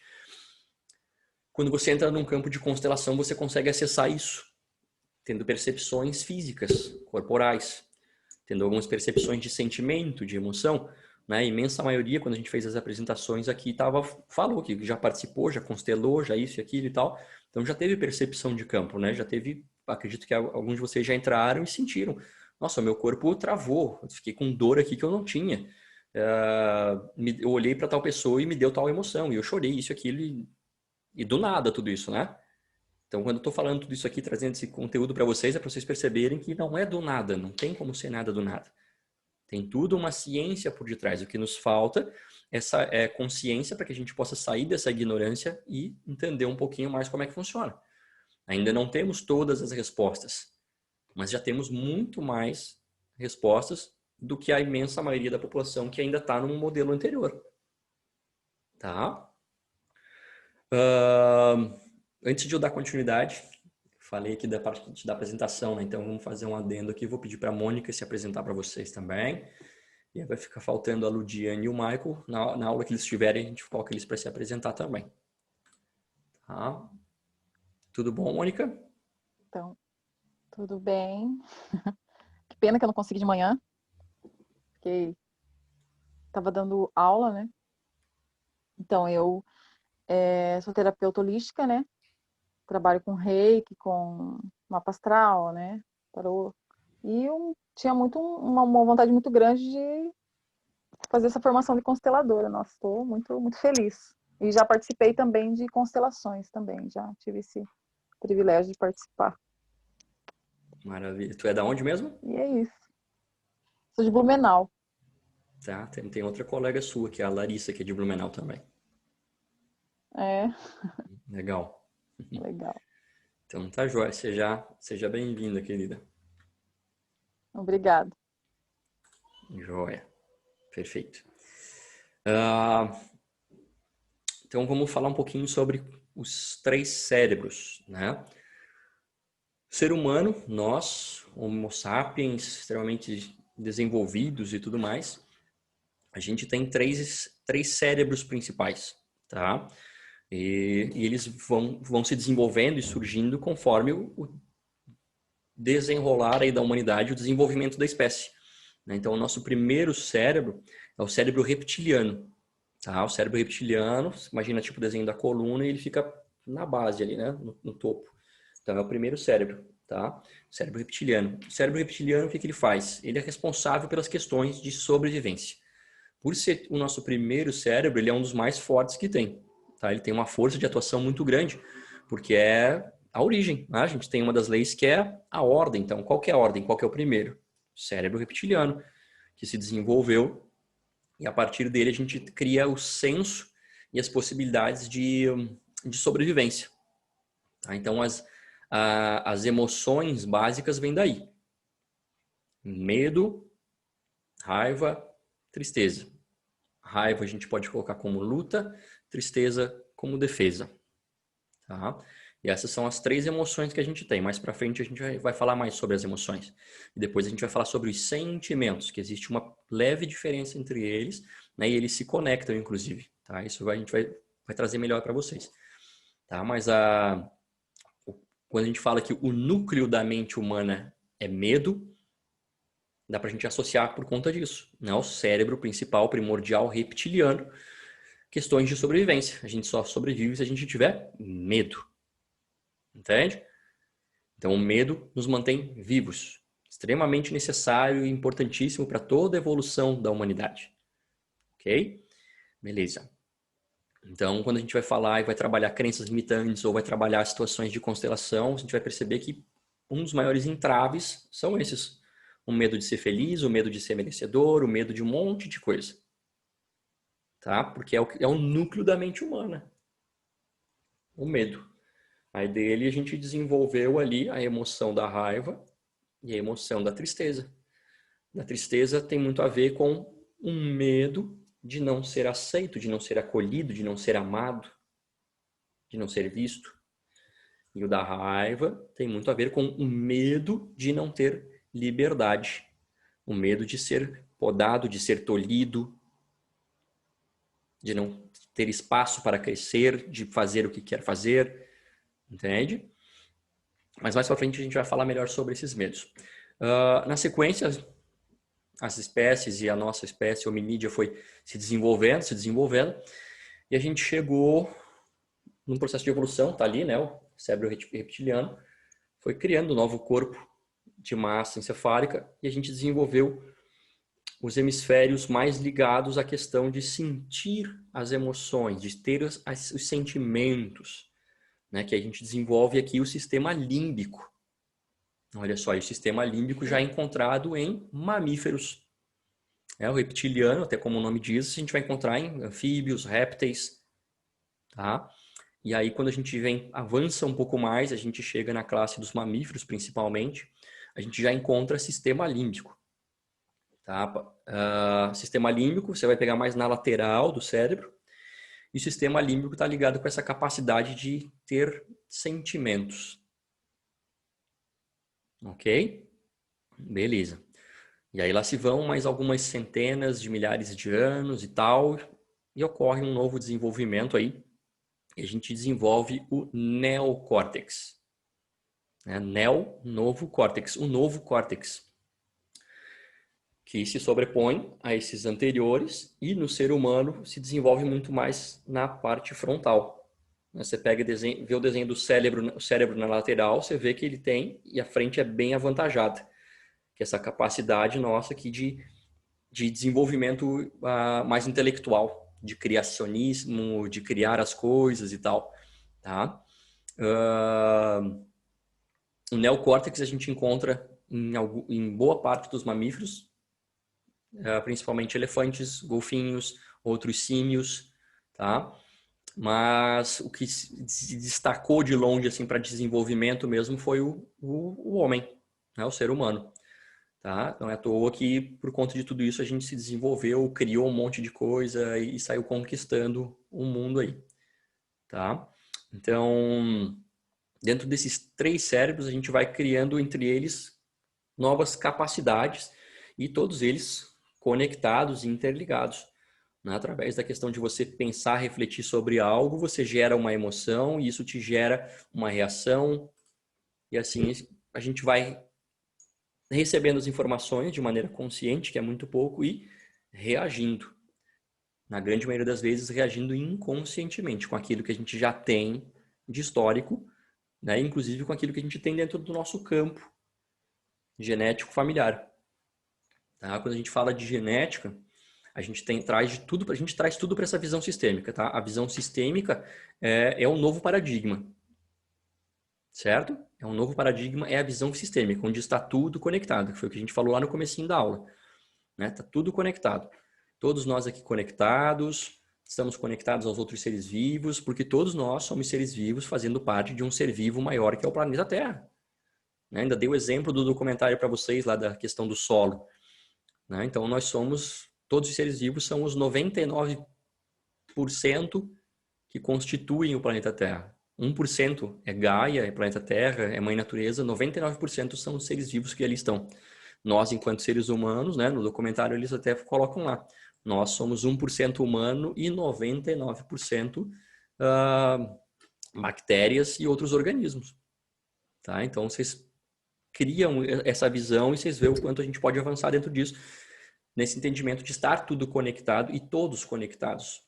quando você entra num campo de constelação, você consegue acessar isso, tendo percepções físicas, corporais, tendo algumas percepções de sentimento, de emoção. Né? A imensa maioria, quando a gente fez as apresentações aqui, falou que já participou, já constelou, já isso e aquilo e tal. Então já teve percepção de campo, né? Já teve, acredito que alguns de vocês já entraram e sentiram. Nossa, meu corpo travou, eu fiquei com dor aqui que eu não tinha. Eu olhei para tal pessoa e me deu tal emoção, e eu chorei, isso e aquilo, e do nada tudo isso, né? Então, quando eu estou falando tudo isso aqui, trazendo esse conteúdo para vocês, é para vocês perceberem que não é do nada, não tem como ser nada do nada. Tem tudo uma ciência por detrás. O que nos falta é consciência para que a gente possa sair dessa ignorância e entender um pouquinho mais como é que funciona. Ainda não temos todas as respostas, mas já temos muito mais respostas do que a imensa maioria da população que ainda está num modelo anterior. Tá? Antes de eu dar continuidade, falei aqui da parte da apresentação, né? Então vamos fazer um adendo aqui. Vou pedir para a Mônica se apresentar para vocês também. E aí vai ficar faltando a Ludiane e o Michael. Na aula que eles tiverem, a gente coloca eles para se apresentar também. Tá? Tudo bom, Mônica? Então, tudo bem. Que pena que eu não consegui de manhã, porque estava dando aula, né? Então, eu sou terapeuta holística, né? Trabalho com reiki, com mapa astral, né? Tarô. E eu tinha uma vontade muito grande de fazer essa formação de consteladora. Nossa, estou muito, muito feliz. E já participei também de constelações também. Já tive esse privilégio de participar. Maravilha. Tu é da onde mesmo? E é isso. Sou de Blumenau. Tá, tem outra colega sua, que é a Larissa, que é de Blumenau também. É. Legal. Legal. Então tá jóia. Seja bem-vinda, querida. Obrigada. Jóia. Perfeito. Então vamos falar um pouquinho sobre os 3 cérebros, né? Ser humano, nós, Homo sapiens, extremamente desenvolvidos e tudo mais, a gente tem três cérebros principais, tá? E eles vão se desenvolvendo e surgindo conforme o desenrolar aí da humanidade, o desenvolvimento da espécie. Né? Então, o nosso primeiro cérebro é o cérebro reptiliano. Tá? O cérebro reptiliano, imagina tipo o desenho da coluna e ele fica na base ali, né? No topo. Então é o primeiro cérebro, tá? Cérebro reptiliano. O cérebro reptiliano, o que ele faz? Ele é responsável pelas questões de sobrevivência. Por ser o nosso primeiro cérebro, ele é um dos mais fortes que tem. Tá? Ele tem uma força de atuação muito grande, porque é a origem. Né? A gente tem uma das leis que é a ordem. Então, qual que é a ordem? Qual que é o primeiro? O cérebro reptiliano, que se desenvolveu, e a partir dele a gente cria o senso e as possibilidades de sobrevivência. Tá? Então, as emoções básicas vêm daí. Medo, raiva, tristeza. Raiva a gente pode colocar como luta, tristeza como defesa. Tá? E essas são as 3 emoções que a gente tem. Mais para frente a gente vai falar mais sobre as emoções. E depois a gente vai falar sobre os sentimentos, que existe uma leve diferença entre eles, né? E eles se conectam, inclusive. Tá? Isso a gente vai trazer melhor para vocês. Tá? Mas quando a gente fala que o núcleo da mente humana é medo, dá para a gente associar por conta disso, né? O cérebro principal, primordial, reptiliano, questões de sobrevivência. A gente só sobrevive se a gente tiver medo. Entende? Então, o medo nos mantém vivos. Extremamente necessário e importantíssimo para toda a evolução da humanidade. Ok? Beleza. Então, quando a gente vai falar e vai trabalhar crenças limitantes ou vai trabalhar situações de constelação, a gente vai perceber que um dos maiores entraves são esses. O medo de ser feliz, o medo de ser merecedor, o medo de um monte de coisa. Tá? Porque é o núcleo da mente humana. O medo. Aí dele a gente desenvolveu ali a emoção da raiva e a emoção da tristeza. A tristeza tem muito a ver com um medo de não ser aceito, de não ser acolhido, de não ser amado, de não ser visto. E o da raiva tem muito a ver com o medo de não ter liberdade. O medo de ser podado, de ser tolhido, de não ter espaço para crescer, de fazer o que quer fazer. Entende? Mas mais para frente a gente vai falar melhor sobre esses medos. Na sequência, as espécies e a nossa espécie hominídea foi se desenvolvendo, e a gente chegou num processo de evolução, tá ali, né? O cérebro reptiliano foi criando um novo corpo de massa encefálica e a gente desenvolveu os hemisférios mais ligados à questão de sentir as emoções, de ter os sentimentos, né? Que a gente desenvolve aqui o sistema límbico. Olha só, e o sistema límbico já é encontrado em mamíferos. O reptiliano, até como o nome diz, a gente vai encontrar em anfíbios, répteis. Tá? E aí, quando a gente avança um pouco mais, a gente chega na classe dos mamíferos, principalmente, a gente já encontra sistema límbico. Tá? Sistema límbico, você vai pegar mais na lateral do cérebro. E o sistema límbico está ligado com essa capacidade de ter sentimentos. Ok? Beleza. E aí lá se vão mais algumas centenas de milhares de anos e tal, e ocorre um novo desenvolvimento aí, e a gente desenvolve o neocórtex. Novo córtex, o novo córtex, que se sobrepõe a esses anteriores e no ser humano se desenvolve muito mais na parte frontal. Você pega vê o desenho do cérebro, o cérebro na lateral, você vê que ele tem, e a frente é bem avantajada, que é essa capacidade nossa aqui de desenvolvimento mais intelectual, de criacionismo, de criar as coisas e tal. Tá? O neocórtex a gente encontra em boa parte dos mamíferos, principalmente elefantes, golfinhos, outros símios, tá? Mas o que se destacou de longe assim para desenvolvimento mesmo foi o homem, né? O ser humano. Tá? Não é à toa que, por conta de tudo isso, a gente se desenvolveu, criou um monte de coisa e saiu conquistando o mundo aí. Tá? Então, dentro desses 3 cérebros, a gente vai criando entre eles novas capacidades e todos eles conectados e interligados. Né? Através da questão de você pensar, refletir sobre algo, você gera uma emoção e isso te gera uma reação. E assim a gente vai recebendo as informações de maneira consciente, que é muito pouco, e reagindo. Na grande maioria das vezes, reagindo inconscientemente com aquilo que a gente já tem de histórico, né? Inclusive com aquilo que a gente tem dentro do nosso campo genético familiar. Tá? Quando a gente fala de genética, a gente traz tudo para essa visão sistêmica. Tá? A visão sistêmica é um novo paradigma. Certo? É um novo paradigma, é a visão sistêmica, onde está tudo conectado, que foi o que a gente falou lá no comecinho da aula. Né? Tá tudo conectado. Todos nós aqui conectados, estamos conectados aos outros seres vivos, porque todos nós somos seres vivos fazendo parte de um ser vivo maior que é o planeta Terra. Né? Ainda dei o exemplo do documentário para vocês lá da questão do solo. Né? Então todos os seres vivos são os 99% que constituem o planeta Terra. 1% é Gaia, é planeta Terra, é mãe natureza, 99% são os seres vivos que ali estão. Nós, enquanto seres humanos, né, no documentário eles até colocam lá, nós somos 1% humano e 99% bactérias e outros organismos. Tá? Então, vocês criam essa visão e vocês veem o quanto a gente pode avançar dentro disso, nesse entendimento de estar tudo conectado e todos conectados.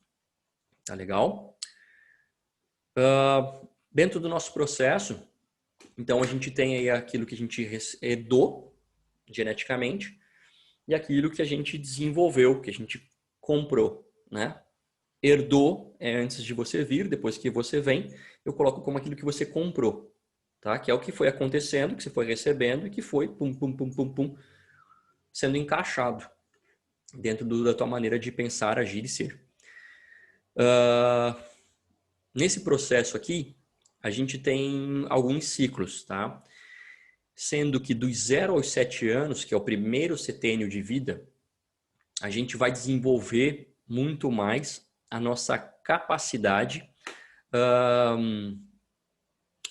Tá legal? Dentro do nosso processo, então a gente tem aí aquilo que a gente herdou geneticamente e aquilo que a gente desenvolveu, que a gente comprou, né? Herdou é antes de você vir, depois que você vem, eu coloco como aquilo que você comprou, tá? Que é o que foi acontecendo, que você foi recebendo e que foi pum, pum, pum, pum, pum, sendo encaixado dentro da tua maneira de pensar, agir e ser. Nesse processo aqui, a gente tem alguns ciclos, tá? Sendo que dos 0 aos 7 anos, que é o primeiro setênio de vida, a gente vai desenvolver muito mais a nossa capacidade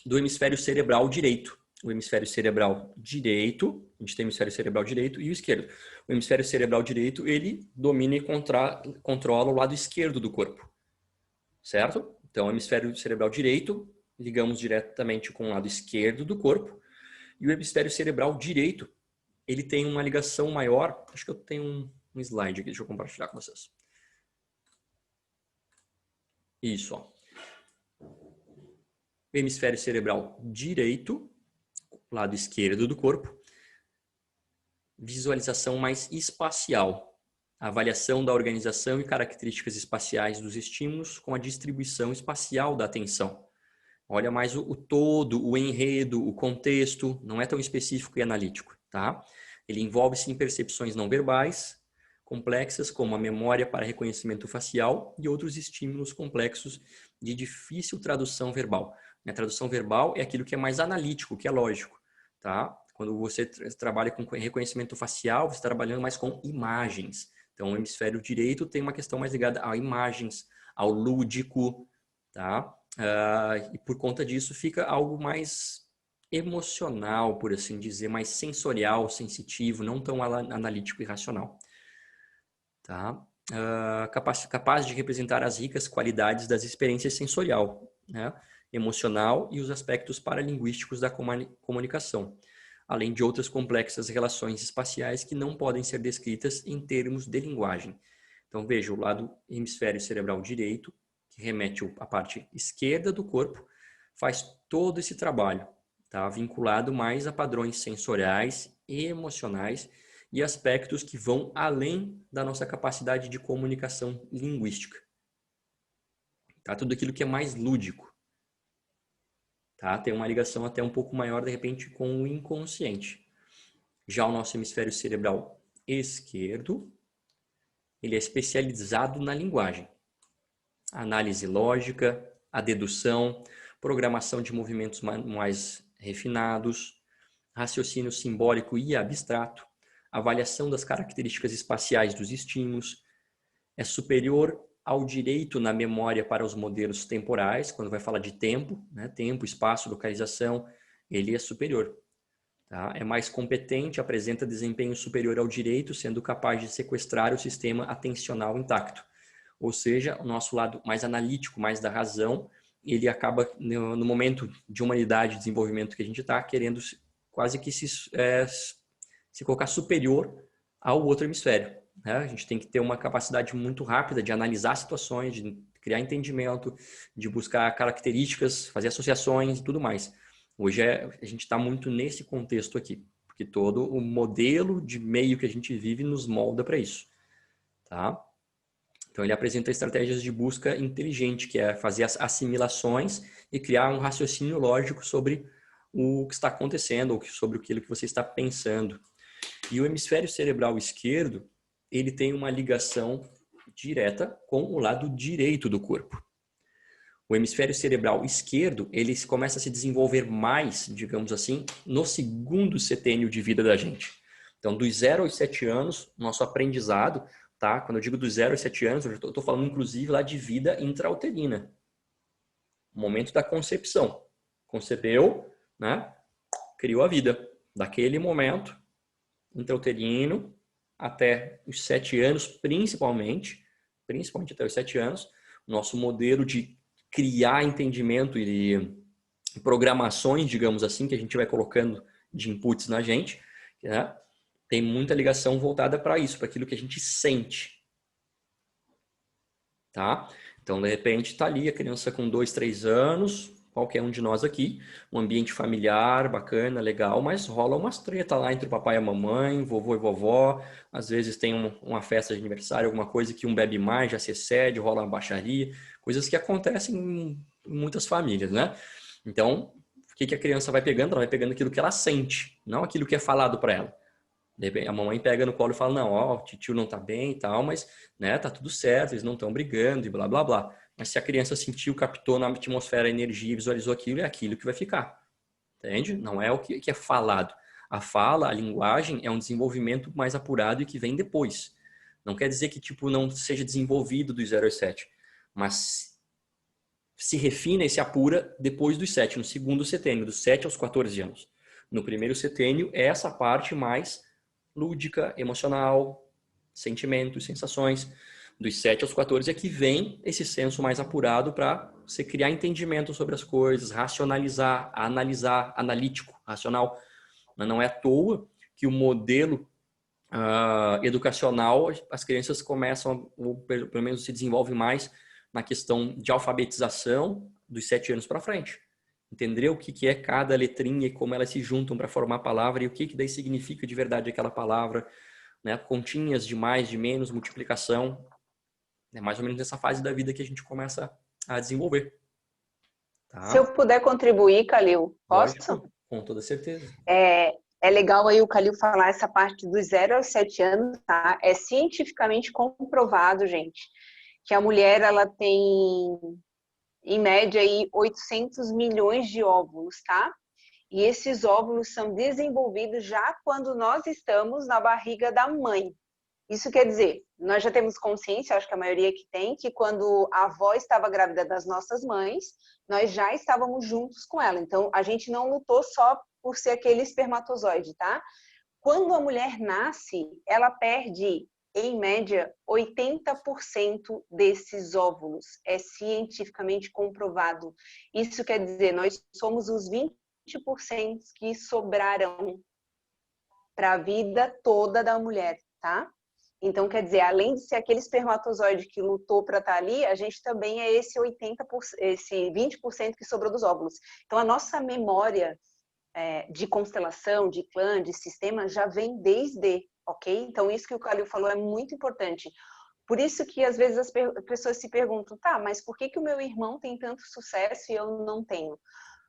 do hemisfério cerebral direito. O hemisfério cerebral direito, a gente tem o hemisfério cerebral direito e o esquerdo. O hemisfério cerebral direito, ele domina e controla o lado esquerdo do corpo, certo? Então, o hemisfério cerebral direito, ligamos diretamente com o lado esquerdo do corpo, e o hemisfério cerebral direito, ele tem uma ligação maior. Acho que eu tenho um slide aqui, deixa eu compartilhar com vocês. Isso, ó. O hemisfério cerebral direito, lado esquerdo do corpo, visualização mais espacial, avaliação da organização e características espaciais dos estímulos com a distribuição espacial da atenção. Olha mais o todo, o enredo, o contexto, não é tão específico e analítico, tá? Ele envolve-se em percepções não verbais, complexas como a memória para reconhecimento facial e outros estímulos complexos de difícil tradução verbal. A tradução verbal é aquilo que é mais analítico, que é lógico, tá? Quando você trabalha com reconhecimento facial, você está trabalhando mais com imagens. Então, o hemisfério direito tem uma questão mais ligada a imagens, ao lúdico, tá? E por conta disso fica algo mais emocional, por assim dizer, mais sensorial, sensitivo, não tão analítico e racional. Tá? Capaz de representar as ricas qualidades das experiências sensorial, né? Emocional e os aspectos paralinguísticos da comunicação, além de outras complexas relações espaciais que não podem ser descritas em termos de linguagem. Então, veja, o lado hemisfério cerebral direito, que remete à parte esquerda do corpo, faz todo esse trabalho, tá? Vinculado mais a padrões sensoriais e emocionais e aspectos que vão além da nossa capacidade de comunicação linguística. Tá? Tudo aquilo que é mais lúdico. Tá? Tem uma ligação até um pouco maior, de repente, com o inconsciente. Já o nosso hemisfério cerebral esquerdo, ele é especializado na linguagem. A análise lógica, a dedução, programação de movimentos mais refinados, raciocínio simbólico e abstrato, avaliação das características espaciais dos estímulos, é superior ao direito na memória para os modelos temporais, quando vai falar de tempo, né? Tempo, espaço, localização, ele é superior. Tá? É mais competente, apresenta desempenho superior ao direito, sendo capaz de sequestrar o sistema atencional intacto. Ou seja, o nosso lado mais analítico, mais da razão, ele acaba, no momento de humanidade e desenvolvimento que a gente está, querendo quase que se colocar superior ao outro hemisfério. né? A gente tem que ter uma capacidade muito rápida de analisar situações, de criar entendimento, de buscar características, fazer associações e tudo mais. Hoje a gente está muito nesse contexto aqui, porque todo o modelo de meio que a gente vive nos molda para isso, tá? Então ele apresenta estratégias de busca inteligente, que é fazer as assimilações e criar um raciocínio lógico sobre o que está acontecendo ou sobre aquilo que você está pensando. E o hemisfério cerebral esquerdo, ele tem uma ligação direta com o lado direito do corpo. O hemisfério cerebral esquerdo, ele começa a se desenvolver mais, digamos assim, no segundo setênio de vida da gente. Então, dos 0 aos 7 anos, nosso aprendizado, tá? Quando eu digo dos 0 aos 7 anos, eu estou falando inclusive lá de vida intrauterina. O momento da concepção. Concebeu, né? Criou a vida. Daquele momento, intrauterino, até os 7 anos, principalmente até os 7 anos, nosso modelo de criar entendimento e programações, digamos assim, que a gente vai colocando de inputs na gente, né? Tem muita ligação voltada para isso, para aquilo que a gente sente, tá? Então, de repente, está ali a criança com 2, 3 anos, qualquer um de nós aqui, um ambiente familiar, bacana, legal, mas rola umas treta lá entre o papai e a mamãe, vovô e vovó, às vezes tem uma festa de aniversário, alguma coisa que um bebe mais, já se excede, rola uma baixaria, coisas que acontecem em muitas famílias, né? Então, o que a criança vai pegando? Ela vai pegando aquilo que ela sente, não aquilo que é falado para ela. A mamãe pega no colo e fala, não, ó, o tio não tá bem e tal, mas, né, tá tudo certo, eles não estão brigando e blá, blá, blá. Mas se a criança sentiu, captou na atmosfera a energia, visualizou aquilo, é aquilo que vai ficar. Entende? Não é o que é falado. A fala, a linguagem é um desenvolvimento mais apurado e que vem depois. Não quer dizer que, tipo, não seja desenvolvido dos 0 aos 7, mas se refina e se apura depois dos 7, no segundo setênio, dos 7 aos 14 anos. No primeiro setênio, é essa parte mais lúdica, emocional, sentimentos, sensações. Dos 7 aos 14 é que vem esse senso mais apurado para você criar entendimento sobre as coisas, racionalizar, analisar, analítico, racional. Mas não é à toa que o modelo educacional, as crianças começam, ou pelo menos se desenvolvem mais na questão de alfabetização dos 7 anos para frente. Entender o que é cada letrinha e como elas se juntam para formar a palavra e o que daí significa de verdade aquela palavra, né? Continhas de mais, de menos, multiplicação. É mais ou menos nessa fase da vida que a gente começa a desenvolver. Se eu Tá? puder contribuir, Calil, posso? Lógico, com toda certeza. É legal aí o Calil falar essa parte dos 0 aos 7 anos, tá? É cientificamente comprovado, gente, que a mulher, ela tem, em média, aí, 800 milhões de óvulos, tá? E esses óvulos são desenvolvidos já quando nós estamos na barriga da mãe. Isso quer dizer, nós já temos consciência, acho que a maioria que tem, que quando a avó estava grávida das nossas mães, nós já estávamos juntos com ela. Então, a gente não lutou só por ser aquele espermatozoide, tá? Quando a mulher nasce, ela perde, em média, 80% desses óvulos. É cientificamente comprovado. Isso quer dizer, nós somos os 20% que sobraram para a vida toda da mulher, tá? Então, quer dizer, além de ser aquele espermatozoide que lutou para estar ali, a gente também é esse 80%, esse 20% que sobrou dos óvulos. Então, a nossa memória de constelação, de clã, de sistema, já vem desde, ok? Então, isso que o Calil falou é muito importante. Por isso que, às vezes, as pessoas se perguntam, tá, mas por que o meu irmão tem tanto sucesso e eu não tenho?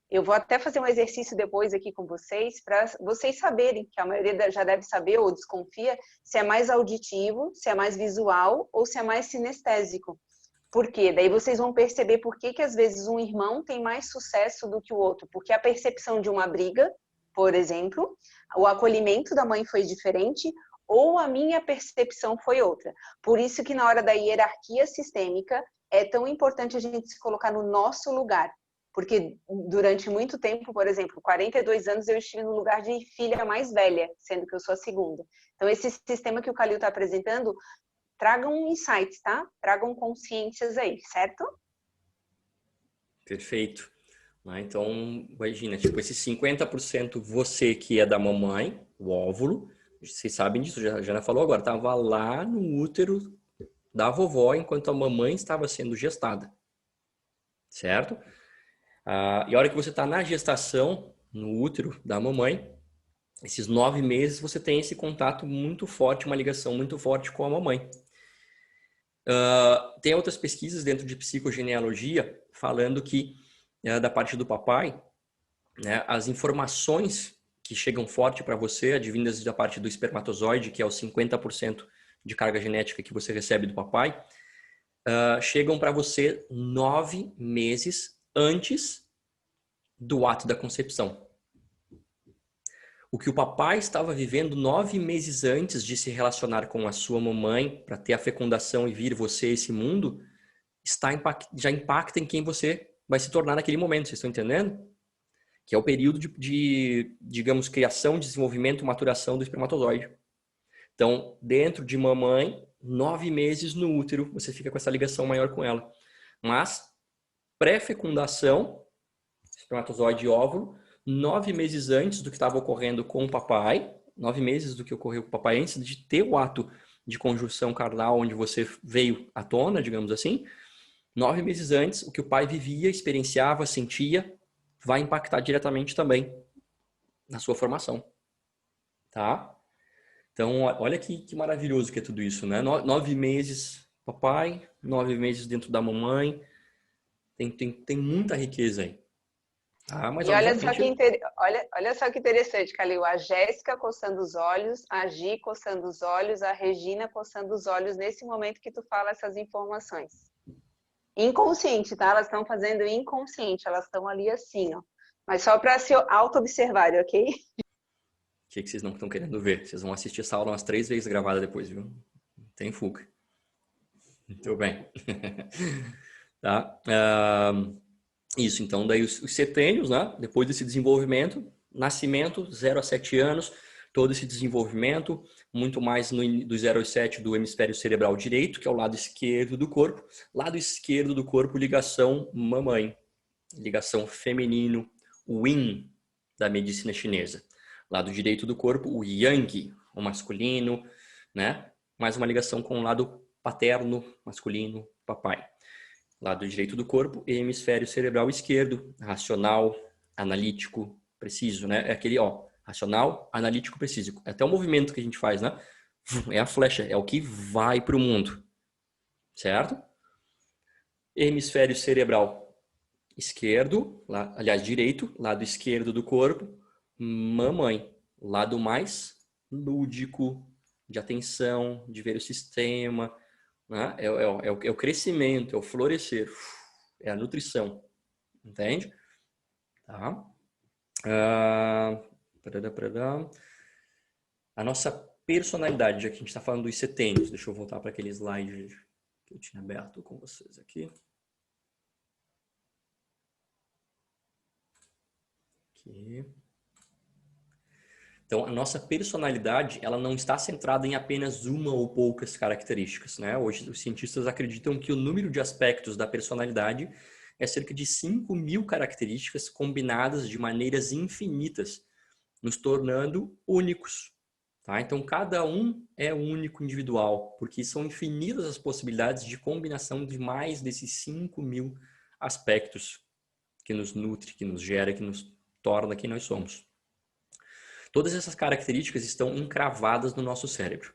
Eu vou até fazer um exercício depois aqui com vocês, para vocês saberem, que a maioria já deve saber ou desconfia, se é mais auditivo, se é mais visual ou se é mais sinestésico. Por quê? Daí vocês vão perceber por que às vezes um irmão tem mais sucesso do que o outro. Porque a percepção de uma briga, por exemplo, o acolhimento da mãe foi diferente ou a minha percepção foi outra. Por isso que na hora da hierarquia sistêmica é tão importante a gente se colocar no nosso lugar. Porque durante muito tempo, por exemplo, 42 anos, eu estive no lugar de filha mais velha, sendo que eu sou a segunda. Então, esse sistema que o Calil está apresentando, tragam insights, tá? Tragam consciências aí, certo? Perfeito. Então, imagina, tipo, esse 50% você que é da mamãe, o óvulo, Vocês sabem disso, já falou agora. Estava lá no útero da vovó enquanto a mamãe estava sendo gestada. Certo? E a hora que você está na gestação, no útero da mamãe, esses 9 meses você tem esse contato muito forte, uma ligação muito forte com a mamãe. Tem outras pesquisas dentro de psicogenealogia falando que, da parte do papai, né, as informações que chegam forte para você, advindas da parte do espermatozoide, que é os 50% de carga genética que você recebe do papai, chegam para você 9 meses antes do ato da concepção. O que o papai estava vivendo 9 meses antes de se relacionar com a sua mamãe para ter a fecundação e vir você a esse mundo, já impacta em quem você vai se tornar naquele momento. Vocês estão entendendo? Que é o período digamos, criação, desenvolvimento, maturação do espermatozoide. Então, dentro de mamãe, 9 meses no útero, você fica com essa ligação maior com ela. Mas, pré-fecundação, espermatozoide e óvulo, 9 meses antes do que estava ocorrendo com o papai, 9 meses do que ocorreu com o papai antes de ter o ato de conjunção carnal onde você veio à tona, digamos assim, 9 meses antes, o que o pai vivia, experienciava, sentia, vai impactar diretamente também na sua formação. Tá? Então, olha que maravilhoso que é tudo isso, né? 9 meses papai, 9 meses dentro da mamãe, tem muita riqueza aí. Ah, mas e olha só que interessante, Calil. A Jéssica coçando os olhos, a Gi coçando os olhos, a Regina coçando os olhos nesse momento que tu fala essas informações. Inconsciente, tá? Elas estão fazendo inconsciente, elas estão ali assim, ó. Mas só para se auto-observarem, ok? O que vocês não estão querendo ver? Vocês vão assistir essa aula umas 3 vezes gravada depois, viu? Tem fuga. Muito bem. Tá? Isso, então daí os setênios, né? Depois desse desenvolvimento, nascimento, 0 a 7 anos, todo esse desenvolvimento, muito mais do 0 aos 7 do hemisfério cerebral direito, que é o lado esquerdo do corpo. Lado esquerdo do corpo, ligação mamãe, ligação feminino, o yin da medicina chinesa. Lado direito do corpo, o yang, o masculino, né? Mais uma ligação com o lado paterno, masculino, papai. Lado direito do corpo e hemisfério cerebral esquerdo, racional, analítico, preciso, né? É aquele, racional, analítico, preciso. É até o movimento que a gente faz, né? É a flecha, é o que vai para o mundo, certo? Hemisfério cerebral esquerdo, aliás, direito, lado esquerdo do corpo, mamãe, lado mais lúdico, de atenção, de ver o sistema, né? É o crescimento, é o florescer, é a nutrição, entende? Tá? A nossa personalidade, já que a gente está falando dos setênios, deixa eu voltar para aquele slide que eu tinha aberto com vocês aqui. Então, a nossa personalidade, ela não está centrada em apenas uma ou poucas características, né? Hoje, os cientistas acreditam que o número de aspectos da personalidade é cerca de 5.000 características combinadas de maneiras infinitas, nos tornando únicos, tá? Então, cada um é único, individual, porque são infinitas as possibilidades de combinação de mais desses 5.000 aspectos que nos nutre, que nos gera, que nos torna quem nós somos. Todas essas características estão encravadas no nosso cérebro,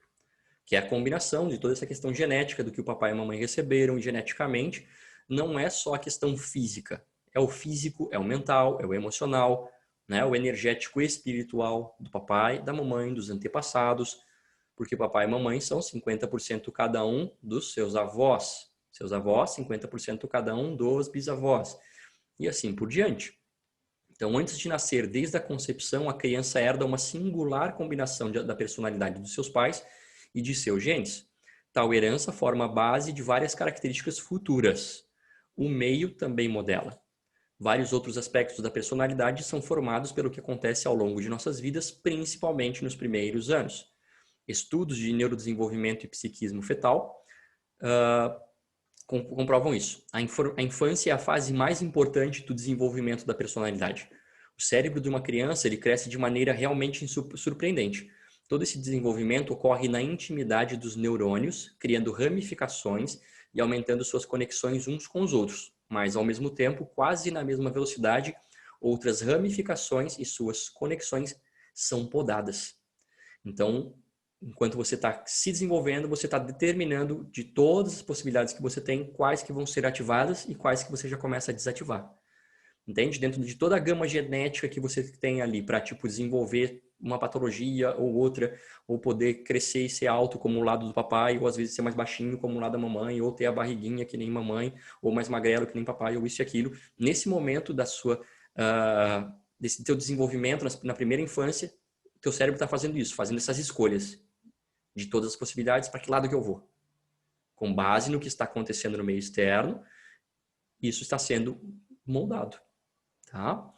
que é a combinação de toda essa questão genética do que o papai e a mamãe receberam e geneticamente. Não é só a questão física, é o físico, é o mental, é o emocional, né? O energético e espiritual do papai, da mamãe, dos antepassados, porque papai e mamãe são 50% cada um dos seus avós, 50% cada um dos bisavós, e assim por diante. Então, antes de nascer, desde a concepção, a criança herda uma singular combinação da personalidade dos seus pais e de seus genes. Tal herança forma a base de várias características futuras. O meio também modela. Vários outros aspectos da personalidade são formados pelo que acontece ao longo de nossas vidas, principalmente nos primeiros anos. Estudos de neurodesenvolvimento e psiquismo fetal comprovam isso. A infância é a fase mais importante do desenvolvimento da personalidade. O cérebro de uma criança ele cresce de maneira realmente surpreendente. Todo esse desenvolvimento ocorre na intimidade dos neurônios, criando ramificações e aumentando suas conexões uns com os outros, mas ao mesmo tempo, quase na mesma velocidade, outras ramificações e suas conexões são podadas. Então, enquanto você está se desenvolvendo, você está determinando de todas as possibilidades que você tem, quais que vão ser ativadas e quais que você já começa a desativar. Entende? Dentro de toda a gama genética que você tem ali para, tipo, desenvolver uma patologia ou outra, ou poder crescer e ser alto como o lado do papai, ou às vezes ser mais baixinho como o lado da mamãe, ou ter a barriguinha que nem mamãe, ou mais magrelo que nem papai, ou isso e aquilo. Nesse momento da sua, desse teu desenvolvimento na primeira infância, teu cérebro está fazendo isso, fazendo essas escolhas de todas as possibilidades, para que lado que eu vou. Com base no que está acontecendo no meio externo, isso está sendo moldado. Tá?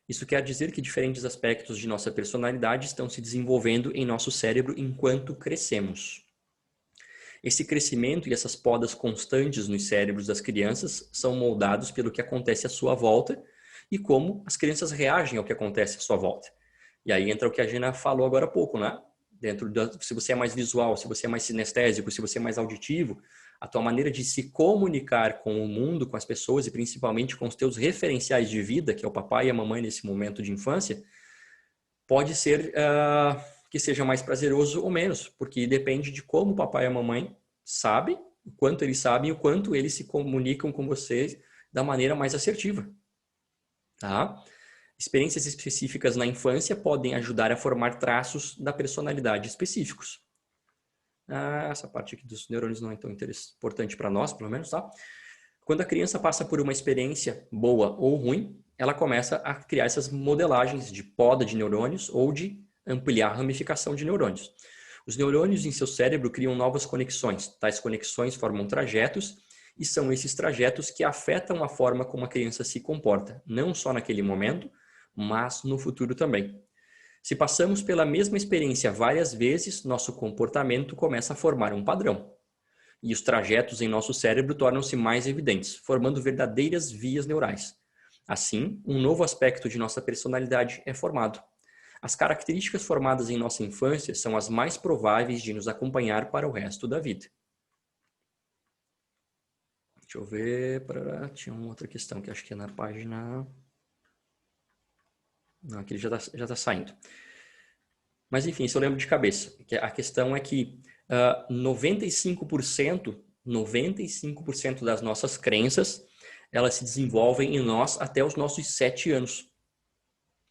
Isso quer dizer que diferentes aspectos de nossa personalidade estão se desenvolvendo em nosso cérebro enquanto crescemos. Esse crescimento e essas podas constantes nos cérebros das crianças são moldados pelo que acontece à sua volta e como as crianças reagem ao que acontece à sua volta. E aí entra o que a Gina falou agora há pouco, né? Se você é mais visual, se você é mais sinestésico, se você é mais auditivo, a tua maneira de se comunicar com o mundo, com as pessoas e principalmente com os teus referenciais de vida, que é o papai e a mamãe nesse momento de infância, pode ser que seja mais prazeroso ou menos, porque depende de como o papai e a mamãe sabem, o quanto eles sabem e o quanto eles se comunicam com vocês da maneira mais assertiva. Tá? Experiências específicas na infância podem ajudar a formar traços da personalidade específicos. Essa parte aqui dos neurônios não é tão importante para nós, pelo menos, tá? Quando a criança passa por uma experiência boa ou ruim, ela começa a criar essas modelagens de poda de neurônios ou de ampliar a ramificação de neurônios. Os neurônios em seu cérebro criam novas conexões. Tais conexões formam trajetos e são esses trajetos que afetam a forma como a criança se comporta, não só naquele momento, mas no futuro também. Se passamos pela mesma experiência várias vezes, nosso comportamento começa a formar um padrão. E os trajetos em nosso cérebro tornam-se mais evidentes, formando verdadeiras vias neurais. Assim, um novo aspecto de nossa personalidade é formado. As características formadas em nossa infância são as mais prováveis de nos acompanhar para o resto da vida. Deixa eu ver. Tinha uma outra questão que acho que é na página... Não, aqui já está saindo. Mas enfim, isso eu lembro de cabeça. A questão é que 95% das nossas crenças, elas se desenvolvem em nós até os nossos 7 anos.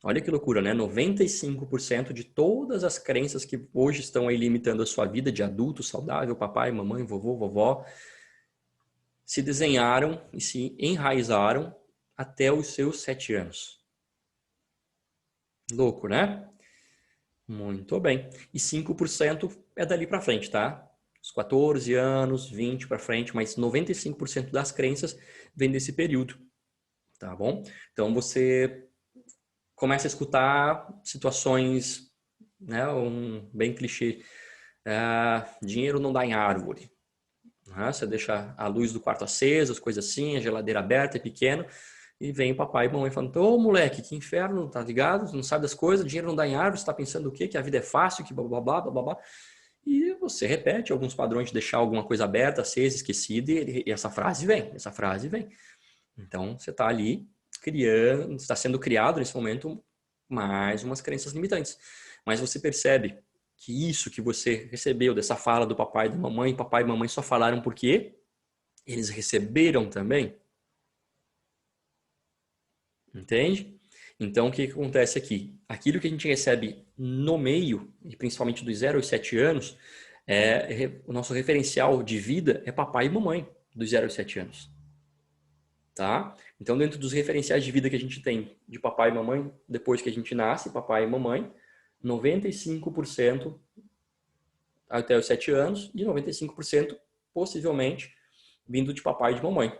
Olha que loucura, né? 95% de todas as crenças que hoje estão aí limitando a sua vida de adulto saudável, papai, mamãe, vovô, vovó, se desenharam e se enraizaram até os seus 7 anos. Louco, né? Muito bem. E 5% é dali para frente, tá? Os 14 anos, 20 para frente, mas 95% das crenças vem desse período, tá bom? Então você começa a escutar situações, né? Bem clichê. Dinheiro não dá em árvore. Você deixa a luz do quarto acesa, as coisas assim, a geladeira aberta, é pequeno. E vem o papai e mamãe falando, ô moleque, que inferno, tá ligado? Não sabe das coisas, dinheiro não dá em árvore, você tá pensando o quê? Que a vida é fácil, que blá, blá, blá, blá, blá. E você repete alguns padrões de deixar alguma coisa aberta, acesa, esquecida, e essa frase vem. Então, você tá ali criando, está sendo criado nesse momento mais umas crenças limitantes. Mas você percebe que isso que você recebeu dessa fala do papai e da mamãe, papai e mamãe só falaram porque eles receberam também. Entende? Então, o que acontece aqui? Aquilo que a gente recebe no meio, e principalmente dos 0 aos 7 anos, o nosso referencial de vida é papai e mamãe, dos 0 aos 7 anos. Tá? Então, dentro dos referenciais de vida que a gente tem de papai e mamãe, depois que a gente nasce, papai e mamãe, 95% até os 7 anos e 95% possivelmente vindo de papai e de mamãe.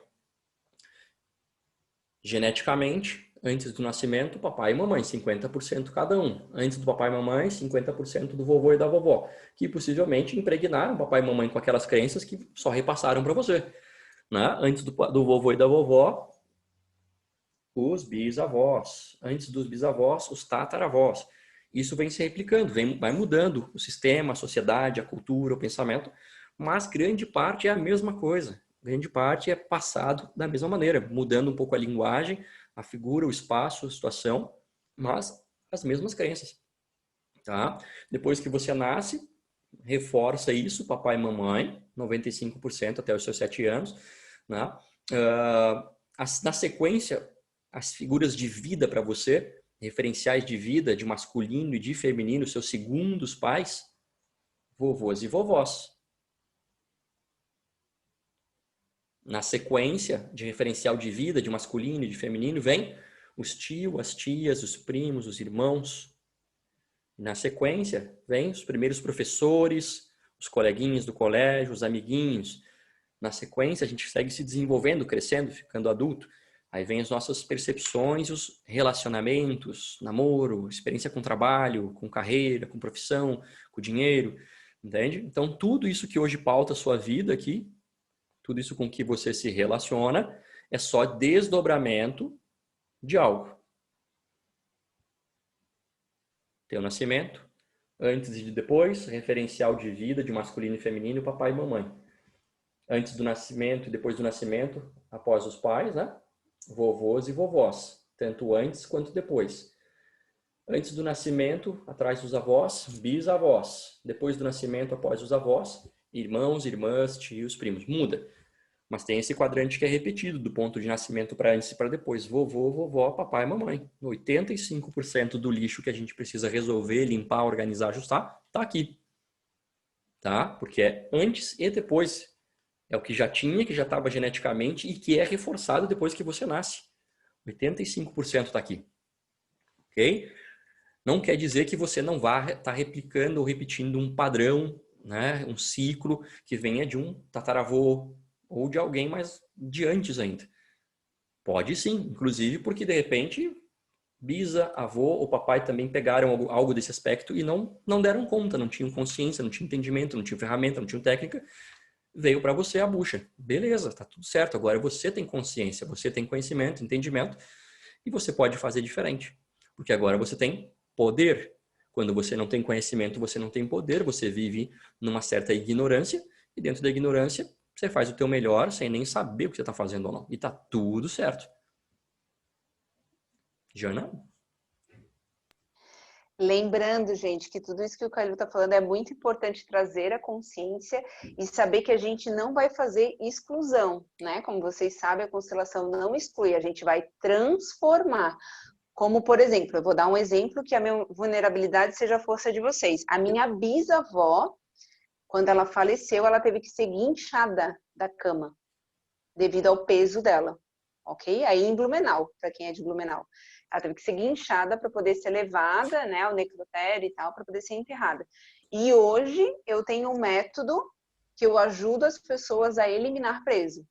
Geneticamente, antes do nascimento, papai e mamãe, 50% cada um. Antes do papai e mamãe, 50% do vovô e da vovó, que possivelmente impregnaram papai e mamãe com aquelas crenças que só repassaram para você. Né? Antes do vovô e da vovó, os bisavós. Antes dos bisavós, os tataravós. isso vem se replicando, vai mudando o sistema, a sociedade, a cultura, o pensamento, mas grande parte é a mesma coisa. Grande parte é passado da mesma maneira, mudando um pouco a linguagem, a figura, o espaço, a situação, mas as mesmas crenças. Tá? Depois que você nasce, reforça isso, papai e mamãe, 95% até os seus 7 anos. Né? Na sequência, as figuras de vida para você, referenciais de vida, de masculino e de feminino, seus segundos pais, vovôs e vovós. Na sequência de referencial de vida, de masculino e de feminino, vem os tios, as tias, os primos, os irmãos. Na sequência, vem os primeiros professores, os coleguinhas do colégio, os amiguinhos. Na sequência, a gente segue se desenvolvendo, crescendo, ficando adulto. Aí vem as nossas percepções, os relacionamentos, namoro, experiência com trabalho, com carreira, com profissão, com dinheiro, entende? Então, tudo isso que hoje pauta a sua vida aqui, tudo isso com que você se relaciona, é só desdobramento de algo. Teu nascimento, antes e depois, referencial de vida de masculino e feminino, papai e mamãe. Antes do nascimento e depois do nascimento, após os pais, né? Vovôs e vovós, tanto antes quanto depois. Antes do nascimento, atrás dos avós, bisavós. Depois do nascimento, após os avós, irmãos, irmãs, tios, primos. Muda. Mas tem esse quadrante que é repetido, do ponto de nascimento para antes e para depois. Vovô, vovó, papai e mamãe. 85% do lixo que a gente precisa resolver, limpar, organizar, ajustar, tá aqui. Tá? Porque é antes e depois. É o que já tinha, que já estava geneticamente e que é reforçado depois que você nasce. 85% está aqui. Ok? Não quer dizer que você não vá estar replicando ou repetindo um padrão, né? Um ciclo que venha de um tataravô ou de alguém mais de antes ainda. Pode sim, inclusive porque de repente bisa, avô ou papai também pegaram algo desse aspecto e não deram conta, não tinham consciência, não tinham entendimento, não tinham ferramenta, não tinham técnica. Veio para você a bucha. Beleza, tá tudo certo. Agora você tem consciência, você tem conhecimento, entendimento e você pode fazer diferente. Porque agora você tem poder. Quando você não tem conhecimento, você não tem poder, você vive numa certa ignorância e dentro da ignorância você faz o teu melhor sem nem saber o que você está fazendo ou não. E tá tudo certo. Jana? Lembrando, gente, que tudo isso que o Calil está falando é muito importante trazer a consciência e saber que a gente não vai fazer exclusão, né? Como vocês sabem, a constelação não exclui, a gente vai transformar. Como, por exemplo, eu vou dar um exemplo que a minha vulnerabilidade seja a força de vocês. A minha bisavó, quando ela faleceu, ela teve que ser guinchada da cama devido ao peso dela, ok? Aí em Blumenau, para quem é de Blumenau. Ela teve que ser guinchada para poder ser levada, né, ao necrotério e tal, para poder ser enterrada. E hoje eu tenho um método que eu ajudo as pessoas a eliminar preso.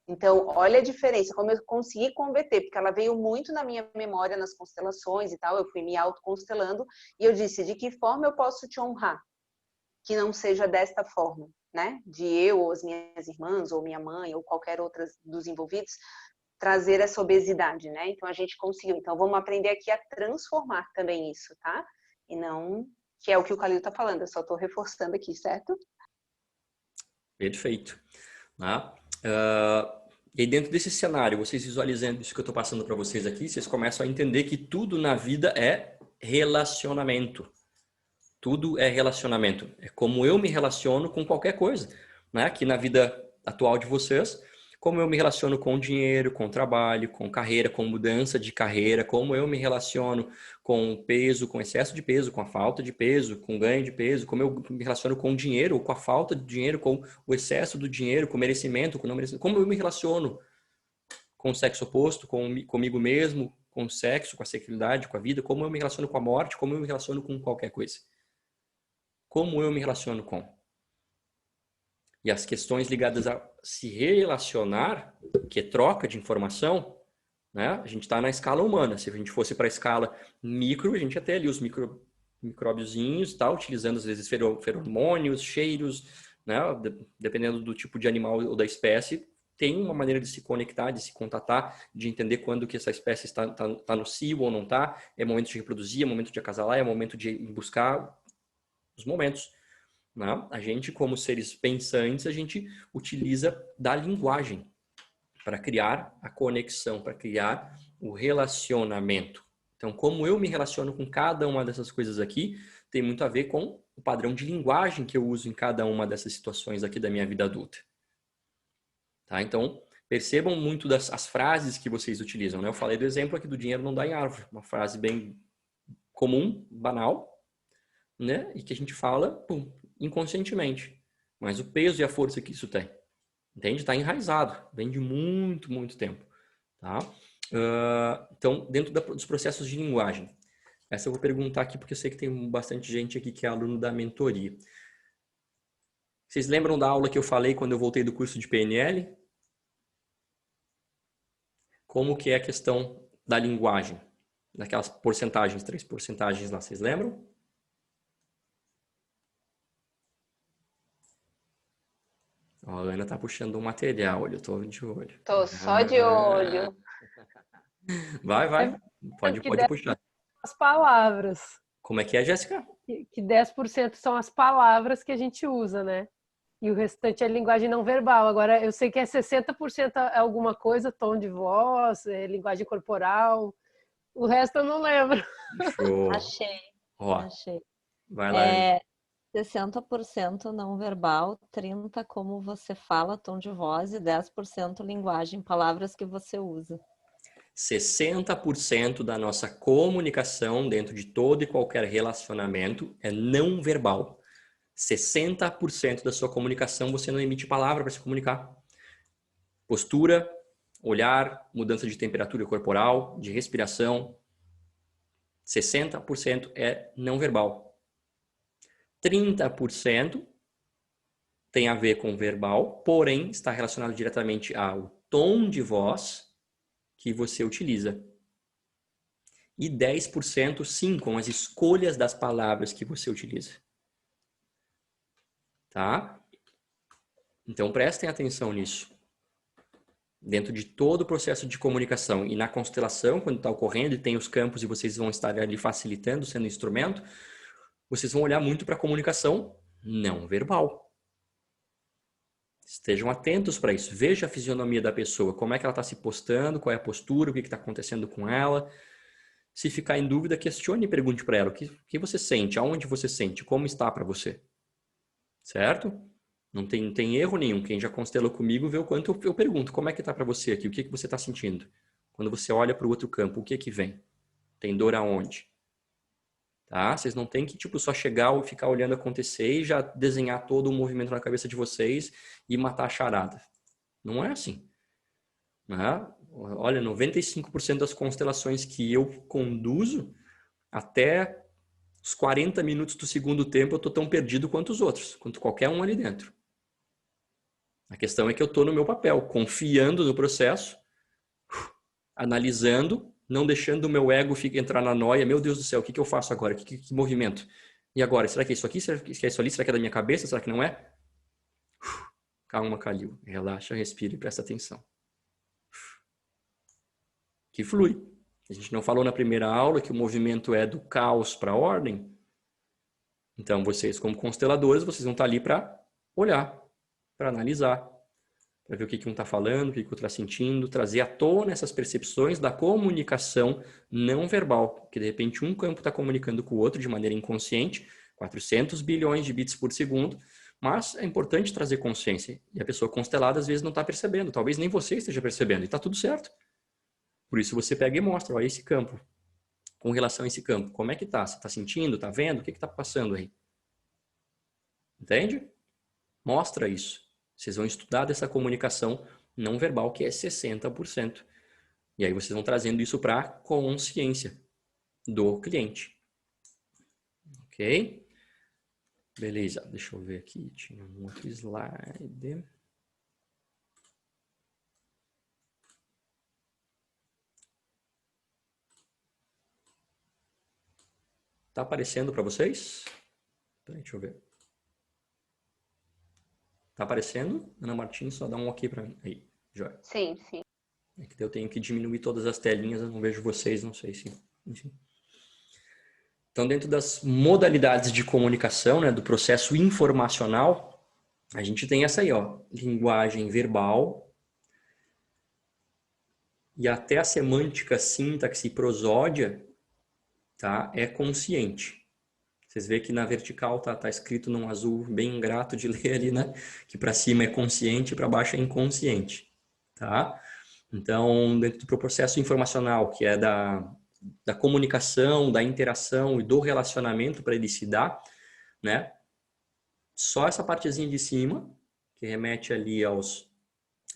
Então, olha a diferença, como eu consegui converter, porque ela veio muito na minha memória nas constelações e tal, eu fui me autoconstelando, e eu disse, de que forma eu posso te honrar? Que não seja desta forma, né? De eu, ou as minhas irmãs, ou minha mãe, ou qualquer outra dos envolvidos, trazer essa obesidade, né? Então a gente conseguiu. Então vamos aprender aqui a transformar também isso, tá? E não que é o que o Calil tá falando, eu só tô reforçando aqui, certo? Perfeito. Tá? E aí dentro desse cenário, vocês visualizando isso que eu estou passando para vocês aqui, vocês começam a entender que tudo na vida é relacionamento. Tudo é relacionamento. É como eu me relaciono com qualquer coisa. Né? Aqui na vida atual de vocês, como eu me relaciono com dinheiro, com trabalho, com carreira, com mudança de carreira, como eu me relaciono com peso, com excesso de peso, com a falta de peso, com ganho de peso, como eu me relaciono com dinheiro, com a falta de dinheiro, com o excesso do dinheiro, com merecimento, com não merecimento, como eu me relaciono com o sexo oposto, comigo mesmo, com o sexo, com a sexualidade, com a vida, como eu me relaciono com a morte, como eu me relaciono com qualquer coisa. Como eu me relaciono com? E as questões ligadas a se relacionar, que é troca de informação, né? A gente está na escala humana. Se a gente fosse para a escala micro, a gente ia ter ali os micróbiozinhos, tá? Utilizando às vezes feromônios, cheiros, né? Dependendo do tipo de animal ou da espécie, tem uma maneira de se conectar, de se contatar, de entender quando que essa espécie está no cio ou não está. É momento de reproduzir, é momento de acasalar, é momento de buscar os momentos. Né? A gente, como seres pensantes, a gente utiliza da linguagem para criar a conexão, para criar o relacionamento. Então, como eu me relaciono com cada uma dessas coisas aqui, tem muito a ver com o padrão de linguagem que eu uso em cada uma dessas situações aqui da minha vida adulta. Tá? Então, percebam muito as frases que vocês utilizam. Né? Eu falei do exemplo aqui do dinheiro não dá em árvore. Uma frase bem comum, banal, né? E que a gente fala pum, inconscientemente. Mas o peso e a força que isso tem, entende? Está enraizado, vem de muito, muito tempo. Tá? Então, dentro dos processos de linguagem, essa eu vou perguntar aqui porque eu sei que tem bastante gente aqui que é aluno da mentoria. Vocês lembram da aula que eu falei quando eu voltei do curso de PNL? Como que é a questão da linguagem? Daquelas porcentagens, 3 porcentagens lá, vocês lembram? Ó, a Ana tá puxando um material, eu tô de olho. Tô só de olho. Vai. Pode puxar. As palavras. Como é que é, Jéssica? Que 10% são as palavras que a gente usa, né? E o restante é linguagem não verbal. Agora, eu sei que é 60% é alguma coisa, tom de voz, linguagem corporal. O resto eu não lembro. Show. Achei. Ó, Achei. vai lá. Ana. 60% não verbal, 30% como você fala, tom de voz, e 10% linguagem, palavras que você usa. 60% da nossa comunicação dentro de todo e qualquer relacionamento é não verbal. 60% da sua comunicação você não emite palavra para se comunicar. Postura, olhar, mudança de temperatura corporal, de respiração. 60% é não verbal. 30% tem a ver com verbal, porém está relacionado diretamente ao tom de voz que você utiliza. E 10% sim, com as escolhas das palavras que você utiliza. Tá? Então prestem atenção nisso. Dentro de todo o processo de comunicação e na constelação, quando está ocorrendo e tem os campos e vocês vão estar ali facilitando, sendo instrumento, vocês vão olhar muito para a comunicação não verbal. Estejam atentos para isso. Veja a fisionomia da pessoa, como é que ela está se postando, qual é a postura, o que está acontecendo com ela. Se ficar em dúvida, questione e pergunte para ela o que você sente, aonde você sente, como está para você. Certo? Não tem erro nenhum. Quem já constelou comigo vê o quanto eu pergunto, como é que está para você aqui, o que você está sentindo? Quando você olha para o outro campo, o que vem? Tem dor aonde? Tá? Vocês não tem que só chegar e ficar olhando acontecer e já desenhar todo o movimento na cabeça de vocês e matar a charada. Não é assim. Né? Olha, 95% das constelações que eu conduzo, até os 40 minutos do segundo tempo eu estou tão perdido quanto os outros, quanto qualquer um ali dentro. A questão é que eu estou no meu papel, confiando no processo, analisando, não deixando o meu ego entrar na noia. Meu Deus do céu, o que eu faço agora? Que movimento? E agora? Será que é isso aqui? Será que é isso ali? Será que é da minha cabeça? Será que não é? Calma, Calil. Relaxa, respira e presta atenção. Que flui. A gente não falou na primeira aula que o movimento é do caos para a ordem? Então, vocês, como consteladores, vocês vão estar ali para olhar, para analisar, para ver o que um está falando, o que o outro está sentindo, trazer à tona essas percepções da comunicação não verbal, que de repente um campo está comunicando com o outro de maneira inconsciente, 400 bilhões de bits por segundo, mas é importante trazer consciência. E a pessoa constelada às vezes não está percebendo, talvez nem você esteja percebendo, e está tudo certo. Por isso você pega e mostra, olha esse campo, com relação a esse campo, como é que está? Você está sentindo, está vendo? O que está passando aí? Entende? Mostra isso. Vocês vão estudar dessa comunicação não verbal, que é 60%. E aí vocês vão trazendo isso para a consciência do cliente. Ok? Beleza. Deixa eu ver aqui. Tinha um outro slide. Tá aparecendo para vocês? Peraí, deixa eu ver. Tá aparecendo? Ana Martins, só dá um ok para mim. Aí. Joia. Sim, sim. É que eu tenho que diminuir todas as telinhas, eu não vejo vocês, não sei se... Enfim. Então, dentro das modalidades de comunicação, né, do processo informacional, a gente tem essa aí, ó, linguagem verbal e até a semântica, sintaxe e prosódia, tá, é consciente. Vocês veem que na vertical tá escrito num azul bem ingrato de ler ali, né? Que para cima é consciente e para baixo é inconsciente, tá? Então, dentro do processo informacional, que é da comunicação, da interação e do relacionamento para ele se dar, né? Só essa partezinha de cima, que remete ali a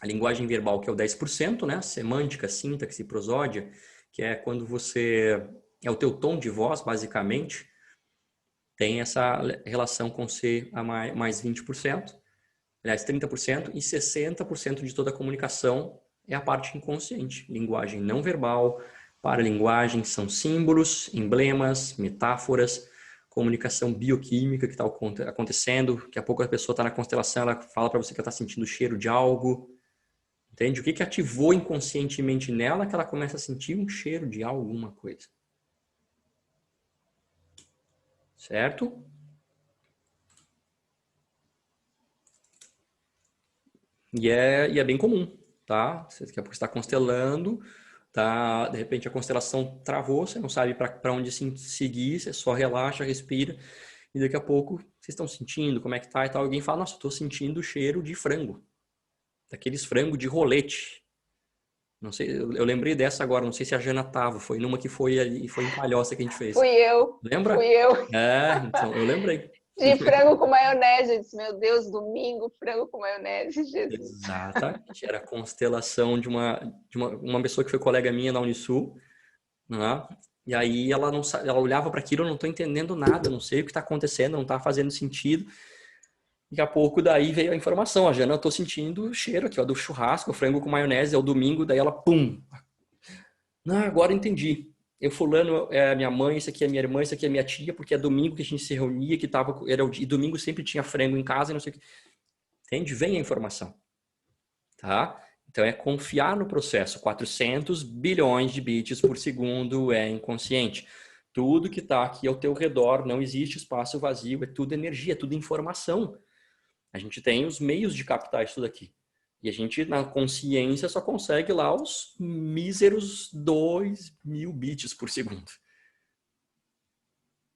linguagem verbal, que é o 10%, né? Semântica, sintaxe, prosódia, que é quando você... É o teu tom de voz, basicamente, tem essa relação com ser a mais 20%, aliás, 30%, e 60% de toda a comunicação é a parte inconsciente. Linguagem não verbal, paralinguagem, são símbolos, emblemas, metáforas, comunicação bioquímica que está acontecendo. Daqui a pouco a pessoa está na constelação, ela fala para você que ela está sentindo o cheiro de algo. Entende? O que ativou inconscientemente nela que ela começa a sentir um cheiro de alguma coisa. Certo? E é bem comum, tá? Você daqui a pouco está constelando, tá? De repente a constelação travou, você não sabe para onde seguir, você só relaxa, respira, e daqui a pouco vocês estão sentindo como é que tá e tal. Alguém fala, nossa, estou sentindo o cheiro de frango, daqueles frango de rolete. Não sei, eu lembrei dessa agora, não sei se a Jana tava, foi numa que foi ali, foi em Palhoça que a gente fez. Fui eu. Lembra? Fui eu. É, então, eu lembrei. De frango com maionese. Eu disse, meu Deus, domingo, frango com maionese, Jesus. Exatamente. Era a constelação de uma pessoa que foi colega minha na Unisul, né? E aí ela olhava para aquilo, eu não estou entendendo nada, não sei o que está acontecendo, não está fazendo sentido. Daqui a pouco daí veio a informação, a Jana, eu estou sentindo o cheiro aqui, ó, do churrasco, o frango com maionese, é o domingo, daí ela, pum! Não, agora entendi. Eu fulano é a minha mãe, isso aqui é minha irmã, isso aqui é minha tia, porque é domingo que a gente se reunia, e domingo sempre tinha frango em casa, e não sei o que. Entende? Vem a informação. Tá? Então é confiar no processo. 400 bilhões de bits por segundo é inconsciente. Tudo que está aqui ao teu redor, não existe espaço vazio, é tudo energia, é tudo informação. A gente tem os meios de captar isso daqui. E a gente, na consciência, só consegue lá os míseros 2.000 bits por segundo.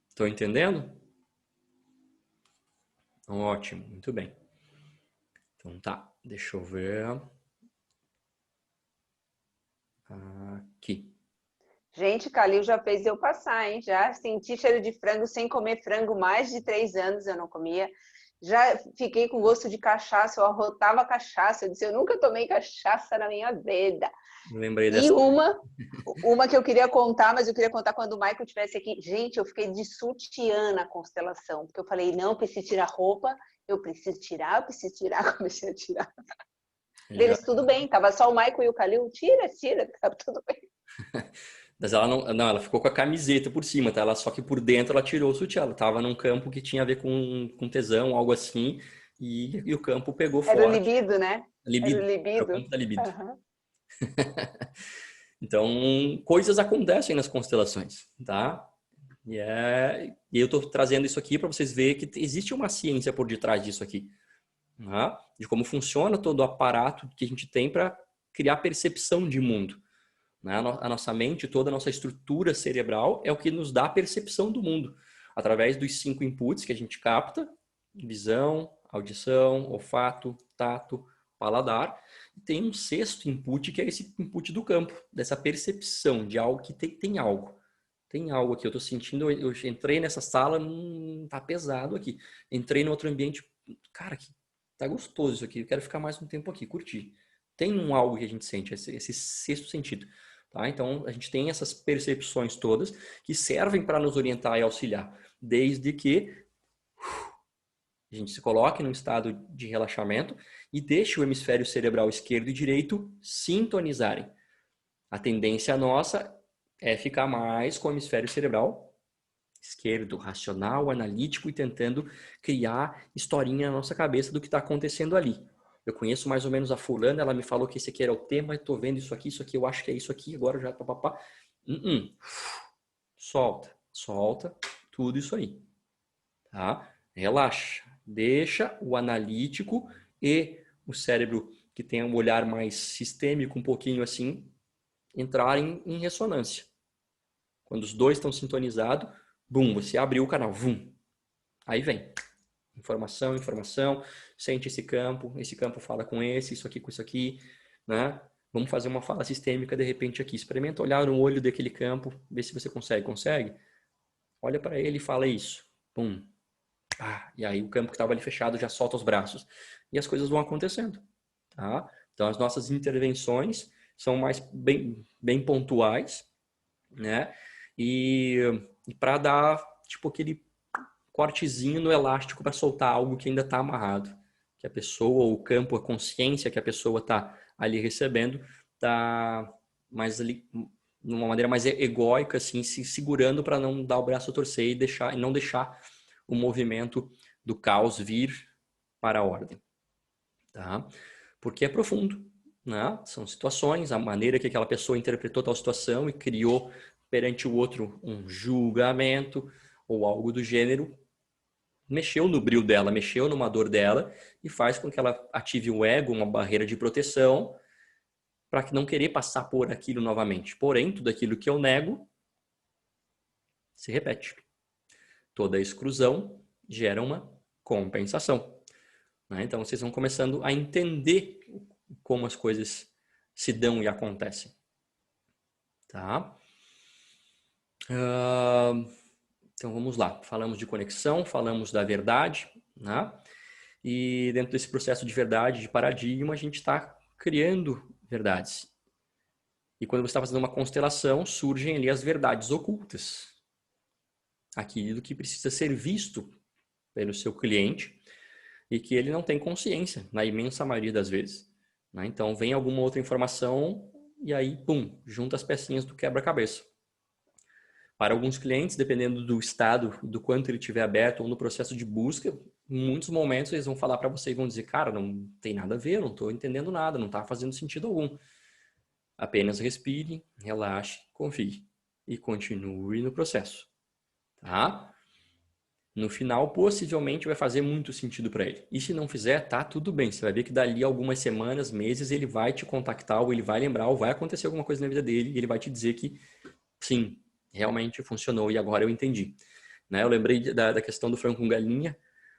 Estão entendendo? Ótimo, muito bem. Então tá, deixa eu ver. Aqui. Gente, Calil já fez eu passar, hein? Já senti cheiro de frango sem comer frango mais de 3 anos eu não comia. Já fiquei com gosto de cachaça, eu arrotava cachaça. Eu disse, eu nunca tomei cachaça na minha vida. Lembrei dessa. E uma que eu queria contar, mas eu queria contar quando o Michael estivesse aqui. Gente, eu fiquei de sutiã na constelação, porque eu falei, não, eu preciso tirar roupa, eu preciso tirar, comecei a tirar. Deles, tudo bem, tava só o Michael e o Calil, tira, tá tudo bem. Mas ela não, ela ficou com a camiseta por cima, tá? Só que por dentro ela tirou o sutiã. Ela tava num campo que tinha a ver com tesão, algo assim, e o campo pegou forte. Era o libido, né? Libido. Era o libido. Era o campo da libido. Uhum. Então, coisas acontecem nas constelações, tá? E eu tô trazendo isso aqui para vocês verem que existe uma ciência por detrás disso aqui, né? De como funciona todo o aparato que a gente tem para criar percepção de mundo. Né? A nossa mente, toda a nossa estrutura cerebral é o que nos dá a percepção do mundo, através dos 5 inputs que a gente capta: visão, audição, olfato, tato, paladar. E tem um 6º input, que é esse input do campo, dessa percepção de algo que tem algo. Tem algo aqui, eu tô sentindo, eu entrei nessa sala, tá pesado aqui. Entrei no outro ambiente, cara, tá gostoso isso aqui, eu quero ficar mais um tempo aqui, curtir. Tem algo que a gente sente, esse 6º sentido. Tá? Então, a gente tem essas percepções todas que servem para nos orientar e auxiliar, desde que a gente se coloque num estado de relaxamento e deixe o hemisfério cerebral esquerdo e direito sintonizarem. A tendência nossa é ficar mais com o hemisfério cerebral esquerdo, racional, analítico, e tentando criar historinha na nossa cabeça do que está acontecendo ali. eu conheço mais ou menos a fulana, ela me falou que esse aqui era o tema, eu tô vendo isso aqui, eu acho que é isso aqui, agora já papapá. Solta tudo isso aí, tá? Relaxa, deixa o analítico e o cérebro que tem um olhar mais sistêmico, um pouquinho assim, entrarem em ressonância. Quando os dois estão sintonizados, bum, você abriu o canal, vum. Aí vem informação, sente esse campo fala com isso aqui com isso aqui, né? Vamos fazer uma fala sistêmica de repente aqui. Experimenta olhar no olho daquele campo, ver se você consegue. Consegue? Olha para ele e fala isso. Pum. E aí o campo que estava ali fechado já solta os braços. E as coisas vão acontecendo, tá? Então as nossas intervenções são mais bem pontuais, né? E para dar tipo aquele cortezinho no elástico para soltar algo que ainda está amarrado, que a pessoa, ou o campo, a consciência que a pessoa está ali recebendo, está mais ali, de uma maneira mais egóica, assim, se segurando para não dar o braço a torcer e não deixar o movimento do caos vir para a ordem, tá? Porque é profundo, né? São situações, a maneira que aquela pessoa interpretou tal situação e criou perante o outro um julgamento ou algo do gênero, mexeu no brio dela, mexeu numa dor dela e faz com que ela ative o ego, uma barreira de proteção para que não querer passar por aquilo novamente. Porém, tudo aquilo que eu nego se repete. Toda exclusão gera uma compensação, né? Então, vocês vão começando a entender como as coisas se dão e acontecem, tá? Então vamos lá, falamos de conexão, falamos da verdade, né? E dentro desse processo de verdade, de paradigma, a gente está criando verdades. E quando você está fazendo uma constelação, surgem ali as verdades ocultas. Aquilo que precisa ser visto pelo seu cliente e que ele não tem consciência, na imensa maioria das vezes, né? Então vem alguma outra informação e aí, pum, junta as pecinhas do quebra-cabeça. Para alguns clientes, dependendo do estado, do quanto ele estiver aberto ou no processo de busca, em muitos momentos eles vão falar para você e vão dizer, cara, não tem nada a ver, eu não estou entendendo nada, não está fazendo sentido algum. Apenas respire, relaxe, confie e continue no processo, tá? No final, possivelmente vai fazer muito sentido para ele. E se não fizer, tá tudo bem. Você vai ver que dali algumas semanas, meses, ele vai te contactar ou ele vai lembrar ou vai acontecer alguma coisa na vida dele e ele vai te dizer que sim, realmente funcionou e agora eu entendi, né? Eu lembrei da questão do frango com galinha,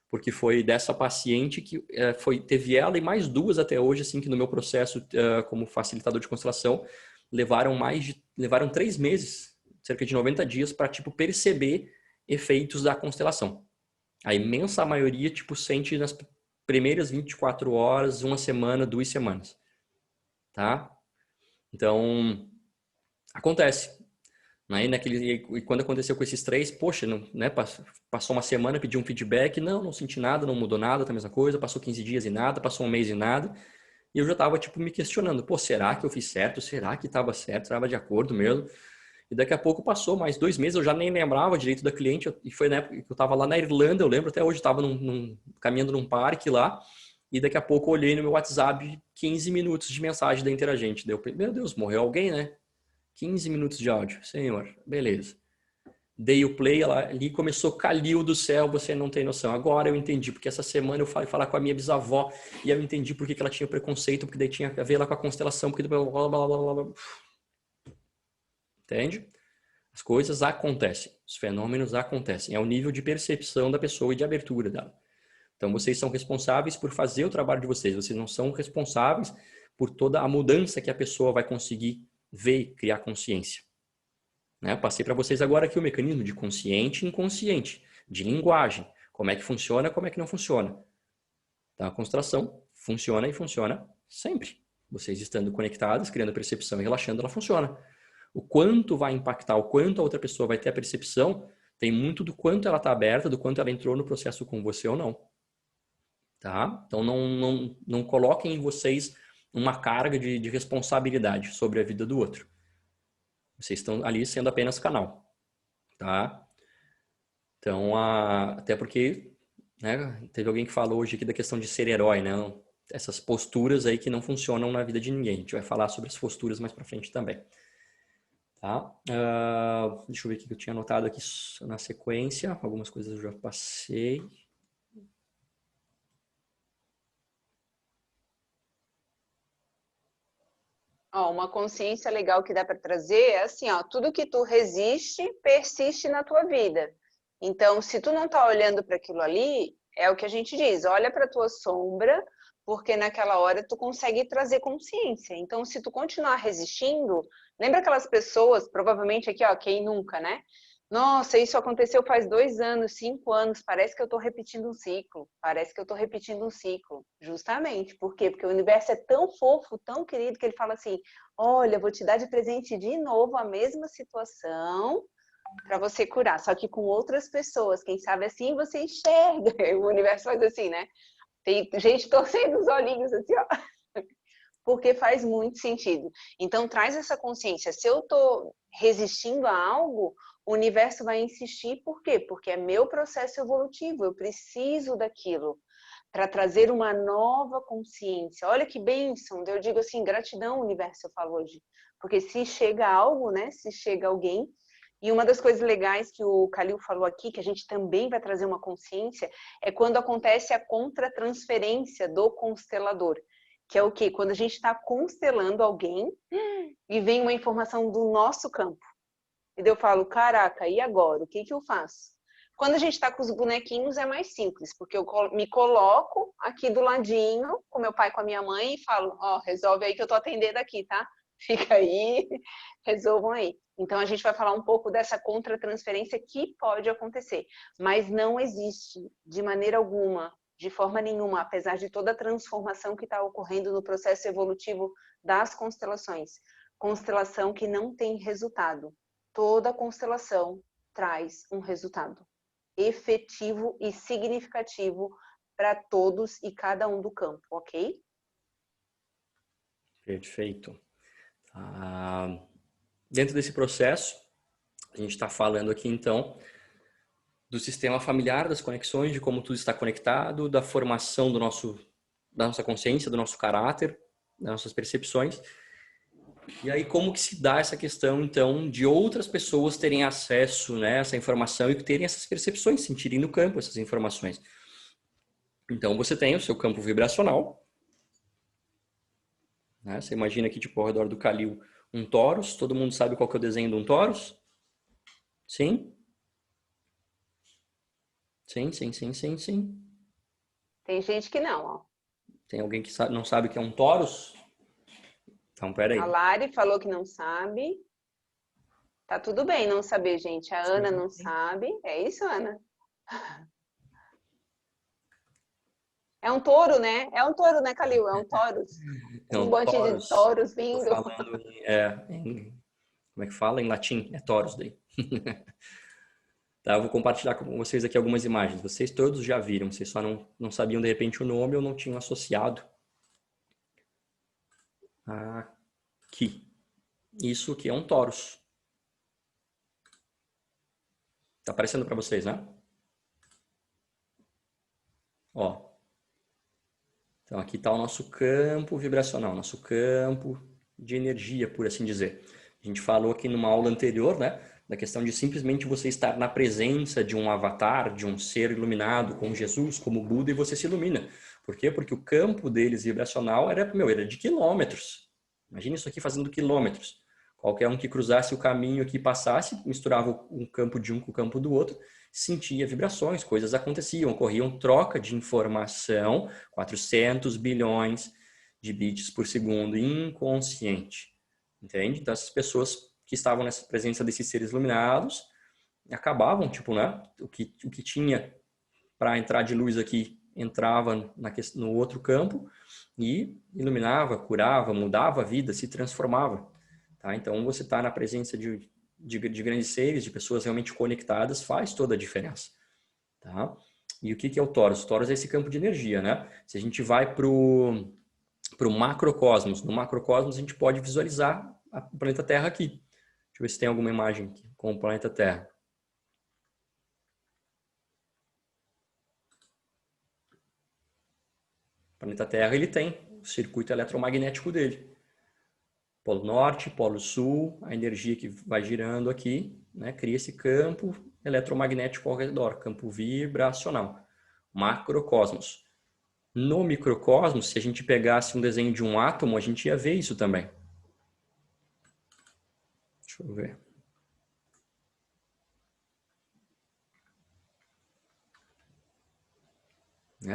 porque foi dessa paciente que teve ela e mais duas até hoje, assim, que no meu processo como facilitador de constelação levaram 3 meses, cerca de 90 dias para tipo perceber efeitos da constelação. A imensa maioria tipo sente nas primeiras 24 horas, uma semana, 2 semanas, tá? Então acontece. E quando aconteceu com esses 3, poxa, não, né, passou uma semana, pedi um feedback, não senti nada, não mudou nada, tá a mesma coisa, passou 15 dias e nada, passou um mês e nada, e eu já tava tipo me questionando, pô, será que eu fiz certo? Será que tava certo? Tava de acordo mesmo? E daqui a pouco passou mais 2 meses, eu já nem lembrava direito da cliente, e foi na época que eu tava lá na Irlanda, eu lembro até hoje, eu tava caminhando num parque lá, e daqui a pouco eu olhei no meu WhatsApp 15 minutos de mensagem da interagente, deu, meu Deus, morreu alguém, né? 15 minutos de áudio, senhor, beleza. Dei o play, ali começou Calil do céu, você não tem noção. Agora eu entendi, porque essa semana eu fui falar com a minha bisavó e eu entendi por que ela tinha preconceito, porque daí tinha a ver lá com a constelação, porque blá, blá, blá, blá, blá. Entende? As coisas acontecem, os fenômenos acontecem. É o nível de percepção da pessoa e de abertura dela. Então vocês são responsáveis por fazer o trabalho de vocês, vocês não são responsáveis por toda a mudança que a pessoa vai conseguir ver e criar consciência. Né? Passei para vocês agora aqui o mecanismo de consciente e inconsciente, de linguagem, como é que funciona, como é que não funciona. Então, a constelação funciona e funciona sempre. Vocês estando conectados, criando percepção e relaxando, ela funciona. O quanto vai impactar, o quanto a outra pessoa vai ter a percepção, tem muito do quanto ela está aberta, do quanto ela entrou no processo com você ou não. Tá? Então, não coloquem em vocês uma carga de responsabilidade sobre a vida do outro. Vocês estão ali sendo apenas canal, tá? Então, até porque, né, teve alguém que falou hoje aqui da questão de ser herói, né? essas posturas aí que não funcionam na vida de ninguém. A gente vai falar sobre as posturas mais para frente também. Tá? Deixa eu ver o que eu tinha anotado aqui na sequência. Algumas coisas eu já passei. Ó, uma consciência legal que dá para trazer é assim, ó, tudo que tu resiste, persiste na tua vida. Então, se tu não tá olhando para aquilo ali, é o que a gente diz, olha para tua sombra, porque naquela hora tu consegue trazer consciência. Então, se tu continuar resistindo, lembra aquelas pessoas, provavelmente aqui, ó, quem nunca, né? Nossa, isso aconteceu faz 2 anos, 5 anos, parece que eu estou repetindo um ciclo, parece que eu estou repetindo um ciclo. Justamente, por quê? Porque o universo é tão fofo, tão querido, que ele fala assim, olha, vou te dar de presente de novo a mesma situação para você curar, só que com outras pessoas, quem sabe assim você enxerga, o universo faz assim, né? Tem gente torcendo os olhinhos assim, ó. Porque faz muito sentido. Então, traz essa consciência. Se eu estou resistindo a algo, o universo vai insistir. Por quê? Porque é meu processo evolutivo. Eu preciso daquilo para trazer uma nova consciência. Olha que bênção. Eu digo assim, gratidão, universo, eu falo hoje. Porque se chega algo, né? Se chega alguém. E uma das coisas legais que o Khalil falou aqui, que a gente também vai trazer uma consciência, é quando acontece a contratransferência do constelador. Que é o quê? Quando a gente está constelando alguém e vem uma informação do nosso campo. E daí eu falo, caraca, e agora? O que eu faço? Quando a gente está com os bonequinhos é mais simples, porque eu me coloco aqui do ladinho, com meu pai e com a minha mãe, e falo, ó, resolve aí que eu tô atendendo aqui, tá? Fica aí, resolvam aí. Então a gente vai falar um pouco dessa contratransferência que pode acontecer, mas não existe de maneira alguma, de forma nenhuma, apesar de toda a transformação que está ocorrendo no processo evolutivo das constelações. Constelação que não tem resultado. Toda constelação traz um resultado efetivo e significativo para todos e cada um do campo, ok? Perfeito. Dentro desse processo, a gente está falando aqui então do sistema familiar, das conexões, de como tudo está conectado, da formação da nossa consciência, do nosso caráter, das nossas percepções. E aí como que se dá essa questão então de outras pessoas terem acesso, né, a essa informação e terem essas percepções, sentirem no campo essas informações. Então você tem o seu campo vibracional, né? Você imagina aqui tipo ao redor do Khalil um torus, todo mundo sabe qual que é o desenho de um torus? Sim? Sim. Tem gente que não, ó. Tem alguém que não sabe o que é um torus? Então, peraí. A Lari falou que não sabe. Tá tudo bem não saber, gente. A Ana não sabe. É isso, Ana? É um touro, né? É um touro, né, Khalil? É um touro. É um monte de touros vindo. Tô falando como é que fala? Em latim. É torus daí. Tá, eu vou compartilhar com vocês aqui algumas imagens. Vocês todos já viram. Vocês só não sabiam, de repente, o nome ou não tinham associado. Aqui. Isso aqui é um torus. Tá aparecendo para vocês, né? Ó. Então, aqui está o nosso campo vibracional, nosso campo de energia, por assim dizer. A gente falou aqui numa aula anterior, né? Da questão de simplesmente você estar na presença de um avatar, de um ser iluminado, como Jesus, como Buda, e você se ilumina. Por quê? Porque o campo deles vibracional era de quilômetros. Imagina isso aqui fazendo quilômetros. Qualquer um que cruzasse o caminho aqui, passasse, misturava um campo de um com o campo do outro, sentia vibrações, coisas aconteciam, ocorriam troca de informação, 400 bilhões de bits por segundo, inconsciente. Entende? Então, essas pessoas que estavam nessa presença desses seres iluminados acabavam, tipo, né? O que tinha para entrar de luz aqui entrava no outro campo e iluminava, curava, mudava a vida, se transformava. Tá? Então, você está na presença de grandes seres, de pessoas realmente conectadas, faz toda a diferença. Tá? E o que é o Torus? O Torus é esse campo de energia, né? Se a gente vai para o macrocosmos, no macrocosmos a gente pode visualizar o planeta Terra aqui. Deixa eu ver se tem alguma imagem aqui com o planeta Terra. planeta Terra, ele tem o circuito eletromagnético dele. Polo norte, polo sul, a energia que vai girando aqui, né, cria esse campo eletromagnético ao redor, campo vibracional, macrocosmos. No microcosmos, se a gente pegasse um desenho de um átomo, a gente ia ver isso também. Deixa eu ver.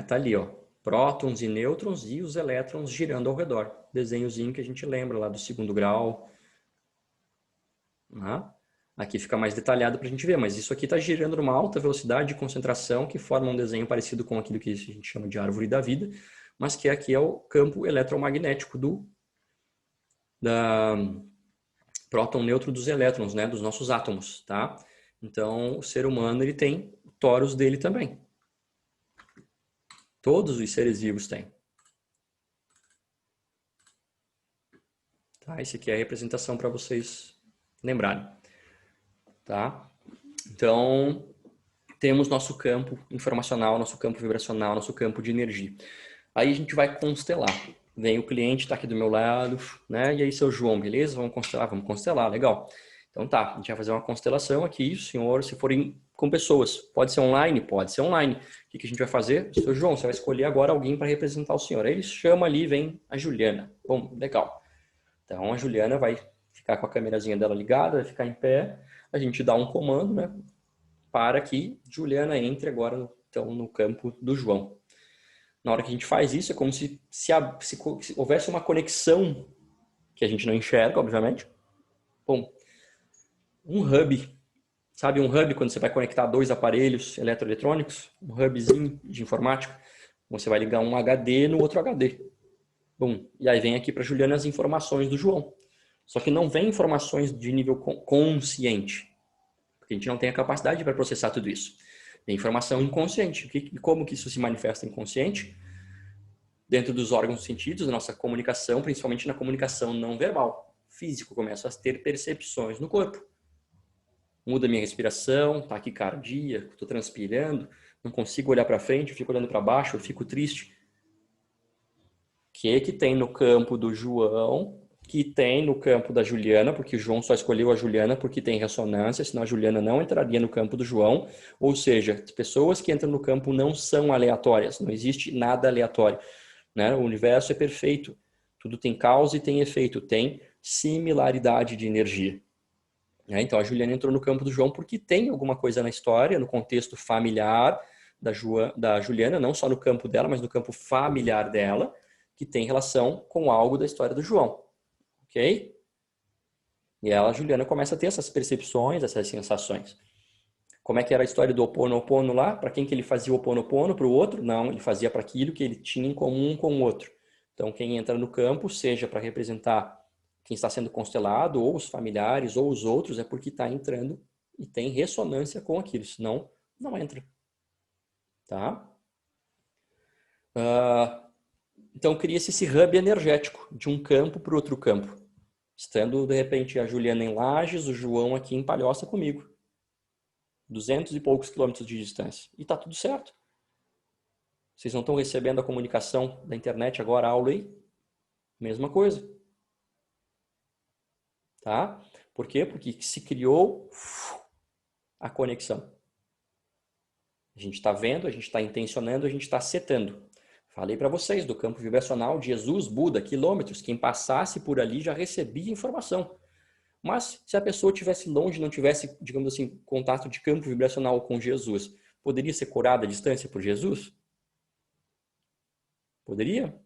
Tá ali, ó. Prótons e nêutrons e os elétrons girando ao redor. Desenhozinho que a gente lembra lá do segundo grau. Aqui fica mais detalhado para a gente ver, mas isso aqui está girando numa alta velocidade de concentração que forma um desenho parecido com aquilo que a gente chama de árvore da vida, mas que aqui é o campo eletromagnético da próton, nêutron dos elétrons, né, dos nossos átomos, tá? Então, o ser humano ele tem o torus dele também. Todos os seres vivos têm. Tá? Esse aqui é a representação para vocês lembrarem. Tá? Então, temos nosso campo informacional, nosso campo vibracional, nosso campo de energia. Aí a gente vai constelar. Vem o cliente, está aqui do meu lado, né? E aí, seu João, beleza? Vamos constelar? Vamos constelar, legal. Então tá, a gente vai fazer uma constelação aqui, senhor, se forem com pessoas. Pode ser online? Pode ser online. O que a gente vai fazer? Seu João, você vai escolher agora alguém para representar o senhor. Aí ele chama ali, vem a Juliana. Bom, legal. Então a Juliana vai ficar com a câmerazinha dela ligada, vai ficar em pé. A gente dá um comando, né? Para que Juliana entre agora no campo do João. Na hora que a gente faz isso, é como se houvesse uma conexão que a gente não enxerga, obviamente. Bom, um hub. Sabe um hub quando você vai conectar dois aparelhos eletroeletrônicos? Um hubzinho de informática. Você vai ligar um HD no outro HD. Bom, e aí vem aqui para Juliana as informações do João. Só que não vem informações de nível consciente. Porque a gente não tem a capacidade para processar tudo isso. Tem informação inconsciente. E como que isso se manifesta inconsciente? Dentro dos órgãos sentidos, da nossa comunicação, principalmente na comunicação não verbal. Físico, começa a ter percepções no corpo. Muda minha respiração, taquicardia, estou transpirando, não consigo olhar para frente, eu fico olhando para baixo, eu fico triste. O que tem no campo do João, que tem no campo da Juliana, porque o João só escolheu a Juliana porque tem ressonância, senão a Juliana não entraria no campo do João. Ou seja, as pessoas que entram no campo não são aleatórias, não existe nada aleatório. Né? O universo é perfeito, tudo tem causa e tem efeito, tem similaridade de energia. Então a Juliana entrou no campo do João porque tem alguma coisa na história, no contexto familiar da Juliana, não só no campo dela, mas no campo familiar dela, que tem relação com algo da história do João. Ok? E a Juliana começa a ter essas percepções, essas sensações. Como é que era a história do Ho'oponopono lá? Para quem que ele fazia o Ho'oponopono? Para o outro? Não, ele fazia para aquilo que ele tinha em comum com o outro. Então, quem entra no campo, seja para representar quem está sendo constelado, ou os familiares, ou os outros, é porque está entrando e tem ressonância com aquilo, senão não entra. Tá? Então, cria-se esse hub energético de um campo para o outro campo. Estando, de repente, a Juliana em Lages, o João aqui em Palhoça comigo. 200 e poucos quilômetros de distância. E está tudo certo. Vocês não estão recebendo a comunicação da internet agora, a aula aí? Mesma coisa. Tá? Por quê? Porque se criou a conexão. A gente está vendo, a gente está intencionando, a gente está setando. Falei para vocês do campo vibracional de Jesus, Buda, quilômetros. Quem passasse por ali já recebia informação. Mas se a pessoa estivesse longe, não tivesse, digamos assim, contato de campo vibracional com Jesus, poderia ser curada à distância por Jesus? Poderia?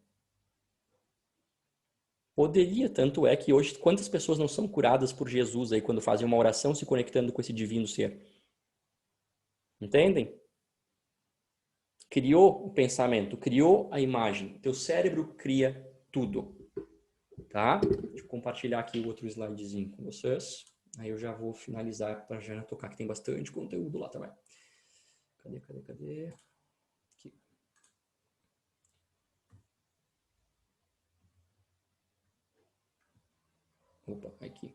Poderia, tanto é que hoje, quantas pessoas não são curadas por Jesus aí quando fazem uma oração se conectando com esse divino ser? Entendem? Criou o pensamento, criou a imagem. Teu cérebro cria tudo. Tá? Deixa eu compartilhar aqui o outro slidezinho com vocês. Aí eu já vou finalizar para já tocar, que tem bastante conteúdo lá também. Cadê? Aqui. Opa, aqui.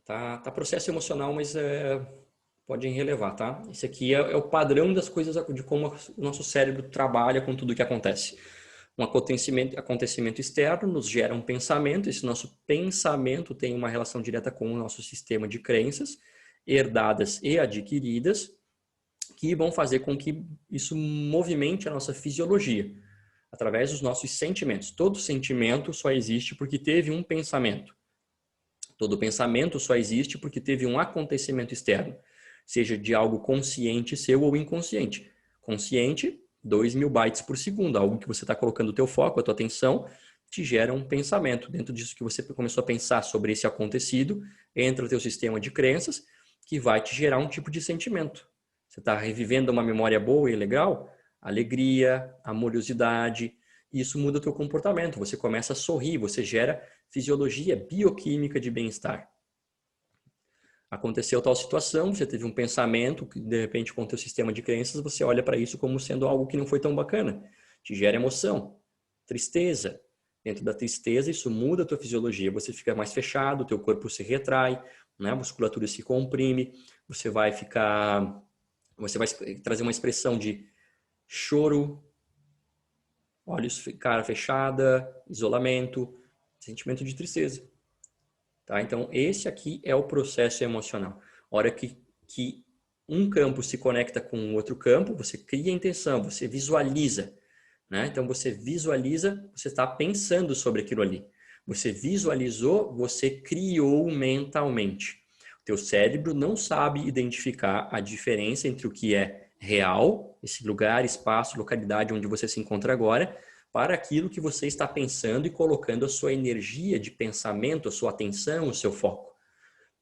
Tá processo emocional, mas podem relevar, tá? Esse aqui é o padrão das coisas, de como o nosso cérebro trabalha com tudo que acontece. Um acontecimento externo nos gera um pensamento, esse nosso pensamento tem uma relação direta com o nosso sistema de crenças, herdadas e adquiridas, que vão fazer com que isso movimente a nossa fisiologia, através dos nossos sentimentos. Todo sentimento só existe porque teve um pensamento. Todo pensamento só existe porque teve um acontecimento externo, seja de algo consciente seu ou inconsciente. Consciente, 2.000 bytes por segundo, algo que você está colocando o teu foco, a tua atenção, te gera um pensamento. Dentro disso que você começou a pensar sobre esse acontecido, entra o teu sistema de crenças, que vai te gerar um tipo de sentimento. Você está revivendo uma memória boa e legal? Alegria, amorosidade, isso muda o teu comportamento. Você começa a sorrir, você gera fisiologia bioquímica de bem-estar. Aconteceu tal situação, você teve um pensamento que de repente com o teu sistema de crenças você olha para isso como sendo algo que não foi tão bacana. Te gera emoção, tristeza. Dentro da tristeza isso muda a tua fisiologia, você fica mais fechado, o teu corpo se retrai, né? A musculatura se comprime, você vai trazer uma expressão de choro, olhos, cara fechada, isolamento, sentimento de tristeza. Tá? Então, esse aqui é o processo emocional. A hora que um campo se conecta com o outro campo, você cria a intenção, você visualiza. Né? Então, você visualiza, você está pensando sobre aquilo ali. Você visualizou, você criou mentalmente. O teu cérebro não sabe identificar a diferença entre o que é real, esse lugar, espaço, localidade onde você se encontra agora, para aquilo que você está pensando e colocando a sua energia de pensamento, a sua atenção, o seu foco.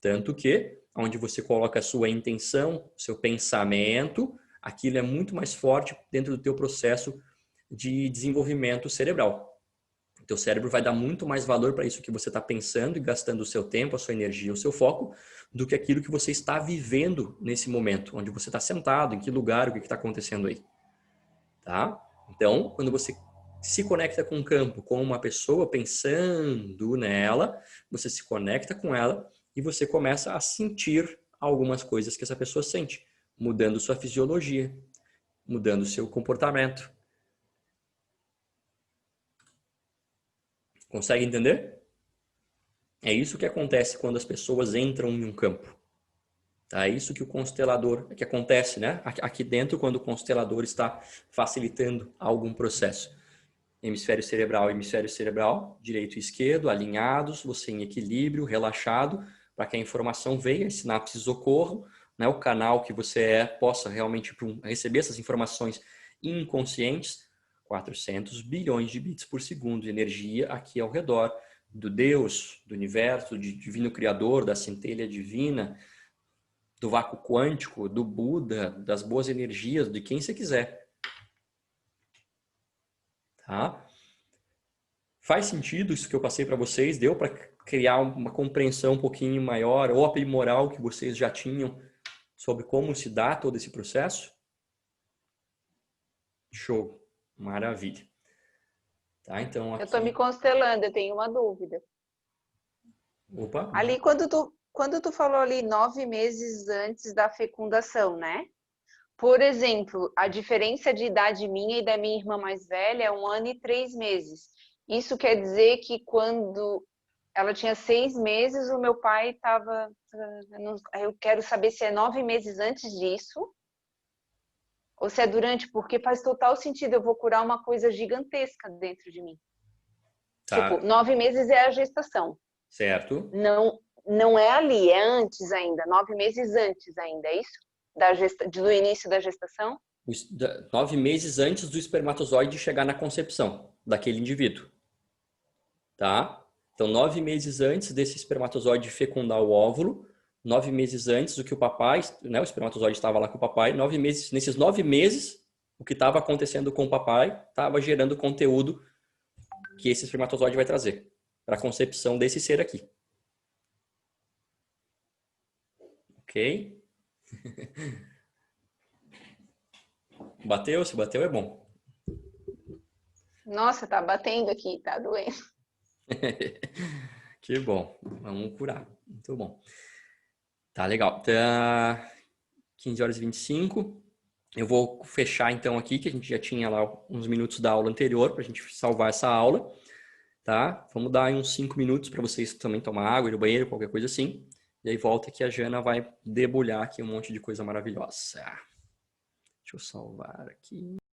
Tanto que, onde você coloca a sua intenção, o seu pensamento, aquilo é muito mais forte dentro do teu processo de desenvolvimento cerebral. O teu cérebro vai dar muito mais valor para isso que você está pensando e gastando o seu tempo, a sua energia, o seu foco, do que aquilo que você está vivendo nesse momento, onde você está sentado, em que lugar, o que está acontecendo aí. Tá? Então, quando você se conecta com um campo, com uma pessoa, pensando nela, você se conecta com ela e você começa a sentir algumas coisas que essa pessoa sente, mudando sua fisiologia, mudando seu comportamento. Consegue entender? É isso que acontece quando as pessoas entram em um campo. Tá? É isso que o constelador, que acontece, né? Aqui dentro, quando o constelador está facilitando algum processo. Hemisfério cerebral, direito e esquerdo, alinhados, você em equilíbrio, relaxado, para que a informação venha, as sinapses ocorram, né? O canal que você possa realmente receber essas informações inconscientes, 400 bilhões de bits por segundo de energia aqui ao redor do Deus, do universo, do divino criador, da centelha divina, do vácuo quântico, do Buda, das boas energias, de quem você quiser. Tá? Faz sentido isso que eu passei para vocês? Deu para criar uma compreensão um pouquinho maior ou aprimorar o que vocês já tinham sobre como se dá todo esse processo? Show, maravilha. Tá, então aqui... Eu estou me constelando, eu tenho uma dúvida. Opa. Ali, quando tu falou ali 9 meses antes da fecundação, né? Por exemplo, a diferença de idade minha e da minha irmã mais velha é 1 ano e 3 meses. Isso quer dizer que quando ela tinha 6 meses, o meu pai estava... Eu quero saber se é 9 meses antes disso ou se é durante, porque faz total sentido. Eu vou curar uma coisa gigantesca dentro de mim. Tá. Tipo, 9 meses é a gestação. Certo. Não é ali, é antes ainda. 9 meses antes ainda, é isso? Do início da gestação? 9 meses antes do espermatozoide chegar na concepção daquele indivíduo. Tá? Então, 9 meses antes desse espermatozoide fecundar o óvulo, 9 meses antes do que o papai, né, o espermatozoide estava lá com o papai, 9 meses, nesses 9 meses, o que estava acontecendo com o papai estava gerando conteúdo que esse espermatozoide vai trazer para a concepção desse ser aqui. Ok? Bateu? Se bateu é bom. Nossa, tá batendo aqui, tá doendo. Que bom. Vamos curar. Muito bom. Tá legal. Tá... 15 horas e 25. Eu vou fechar então aqui, que a gente já tinha lá uns minutos da aula anterior para a gente salvar essa aula, tá? Vamos dar aí uns 5 minutos para vocês também tomar água, ir no banheiro, qualquer coisa assim. E aí volta que a Jana vai debulhar aqui um monte de coisa maravilhosa. Deixa eu salvar aqui.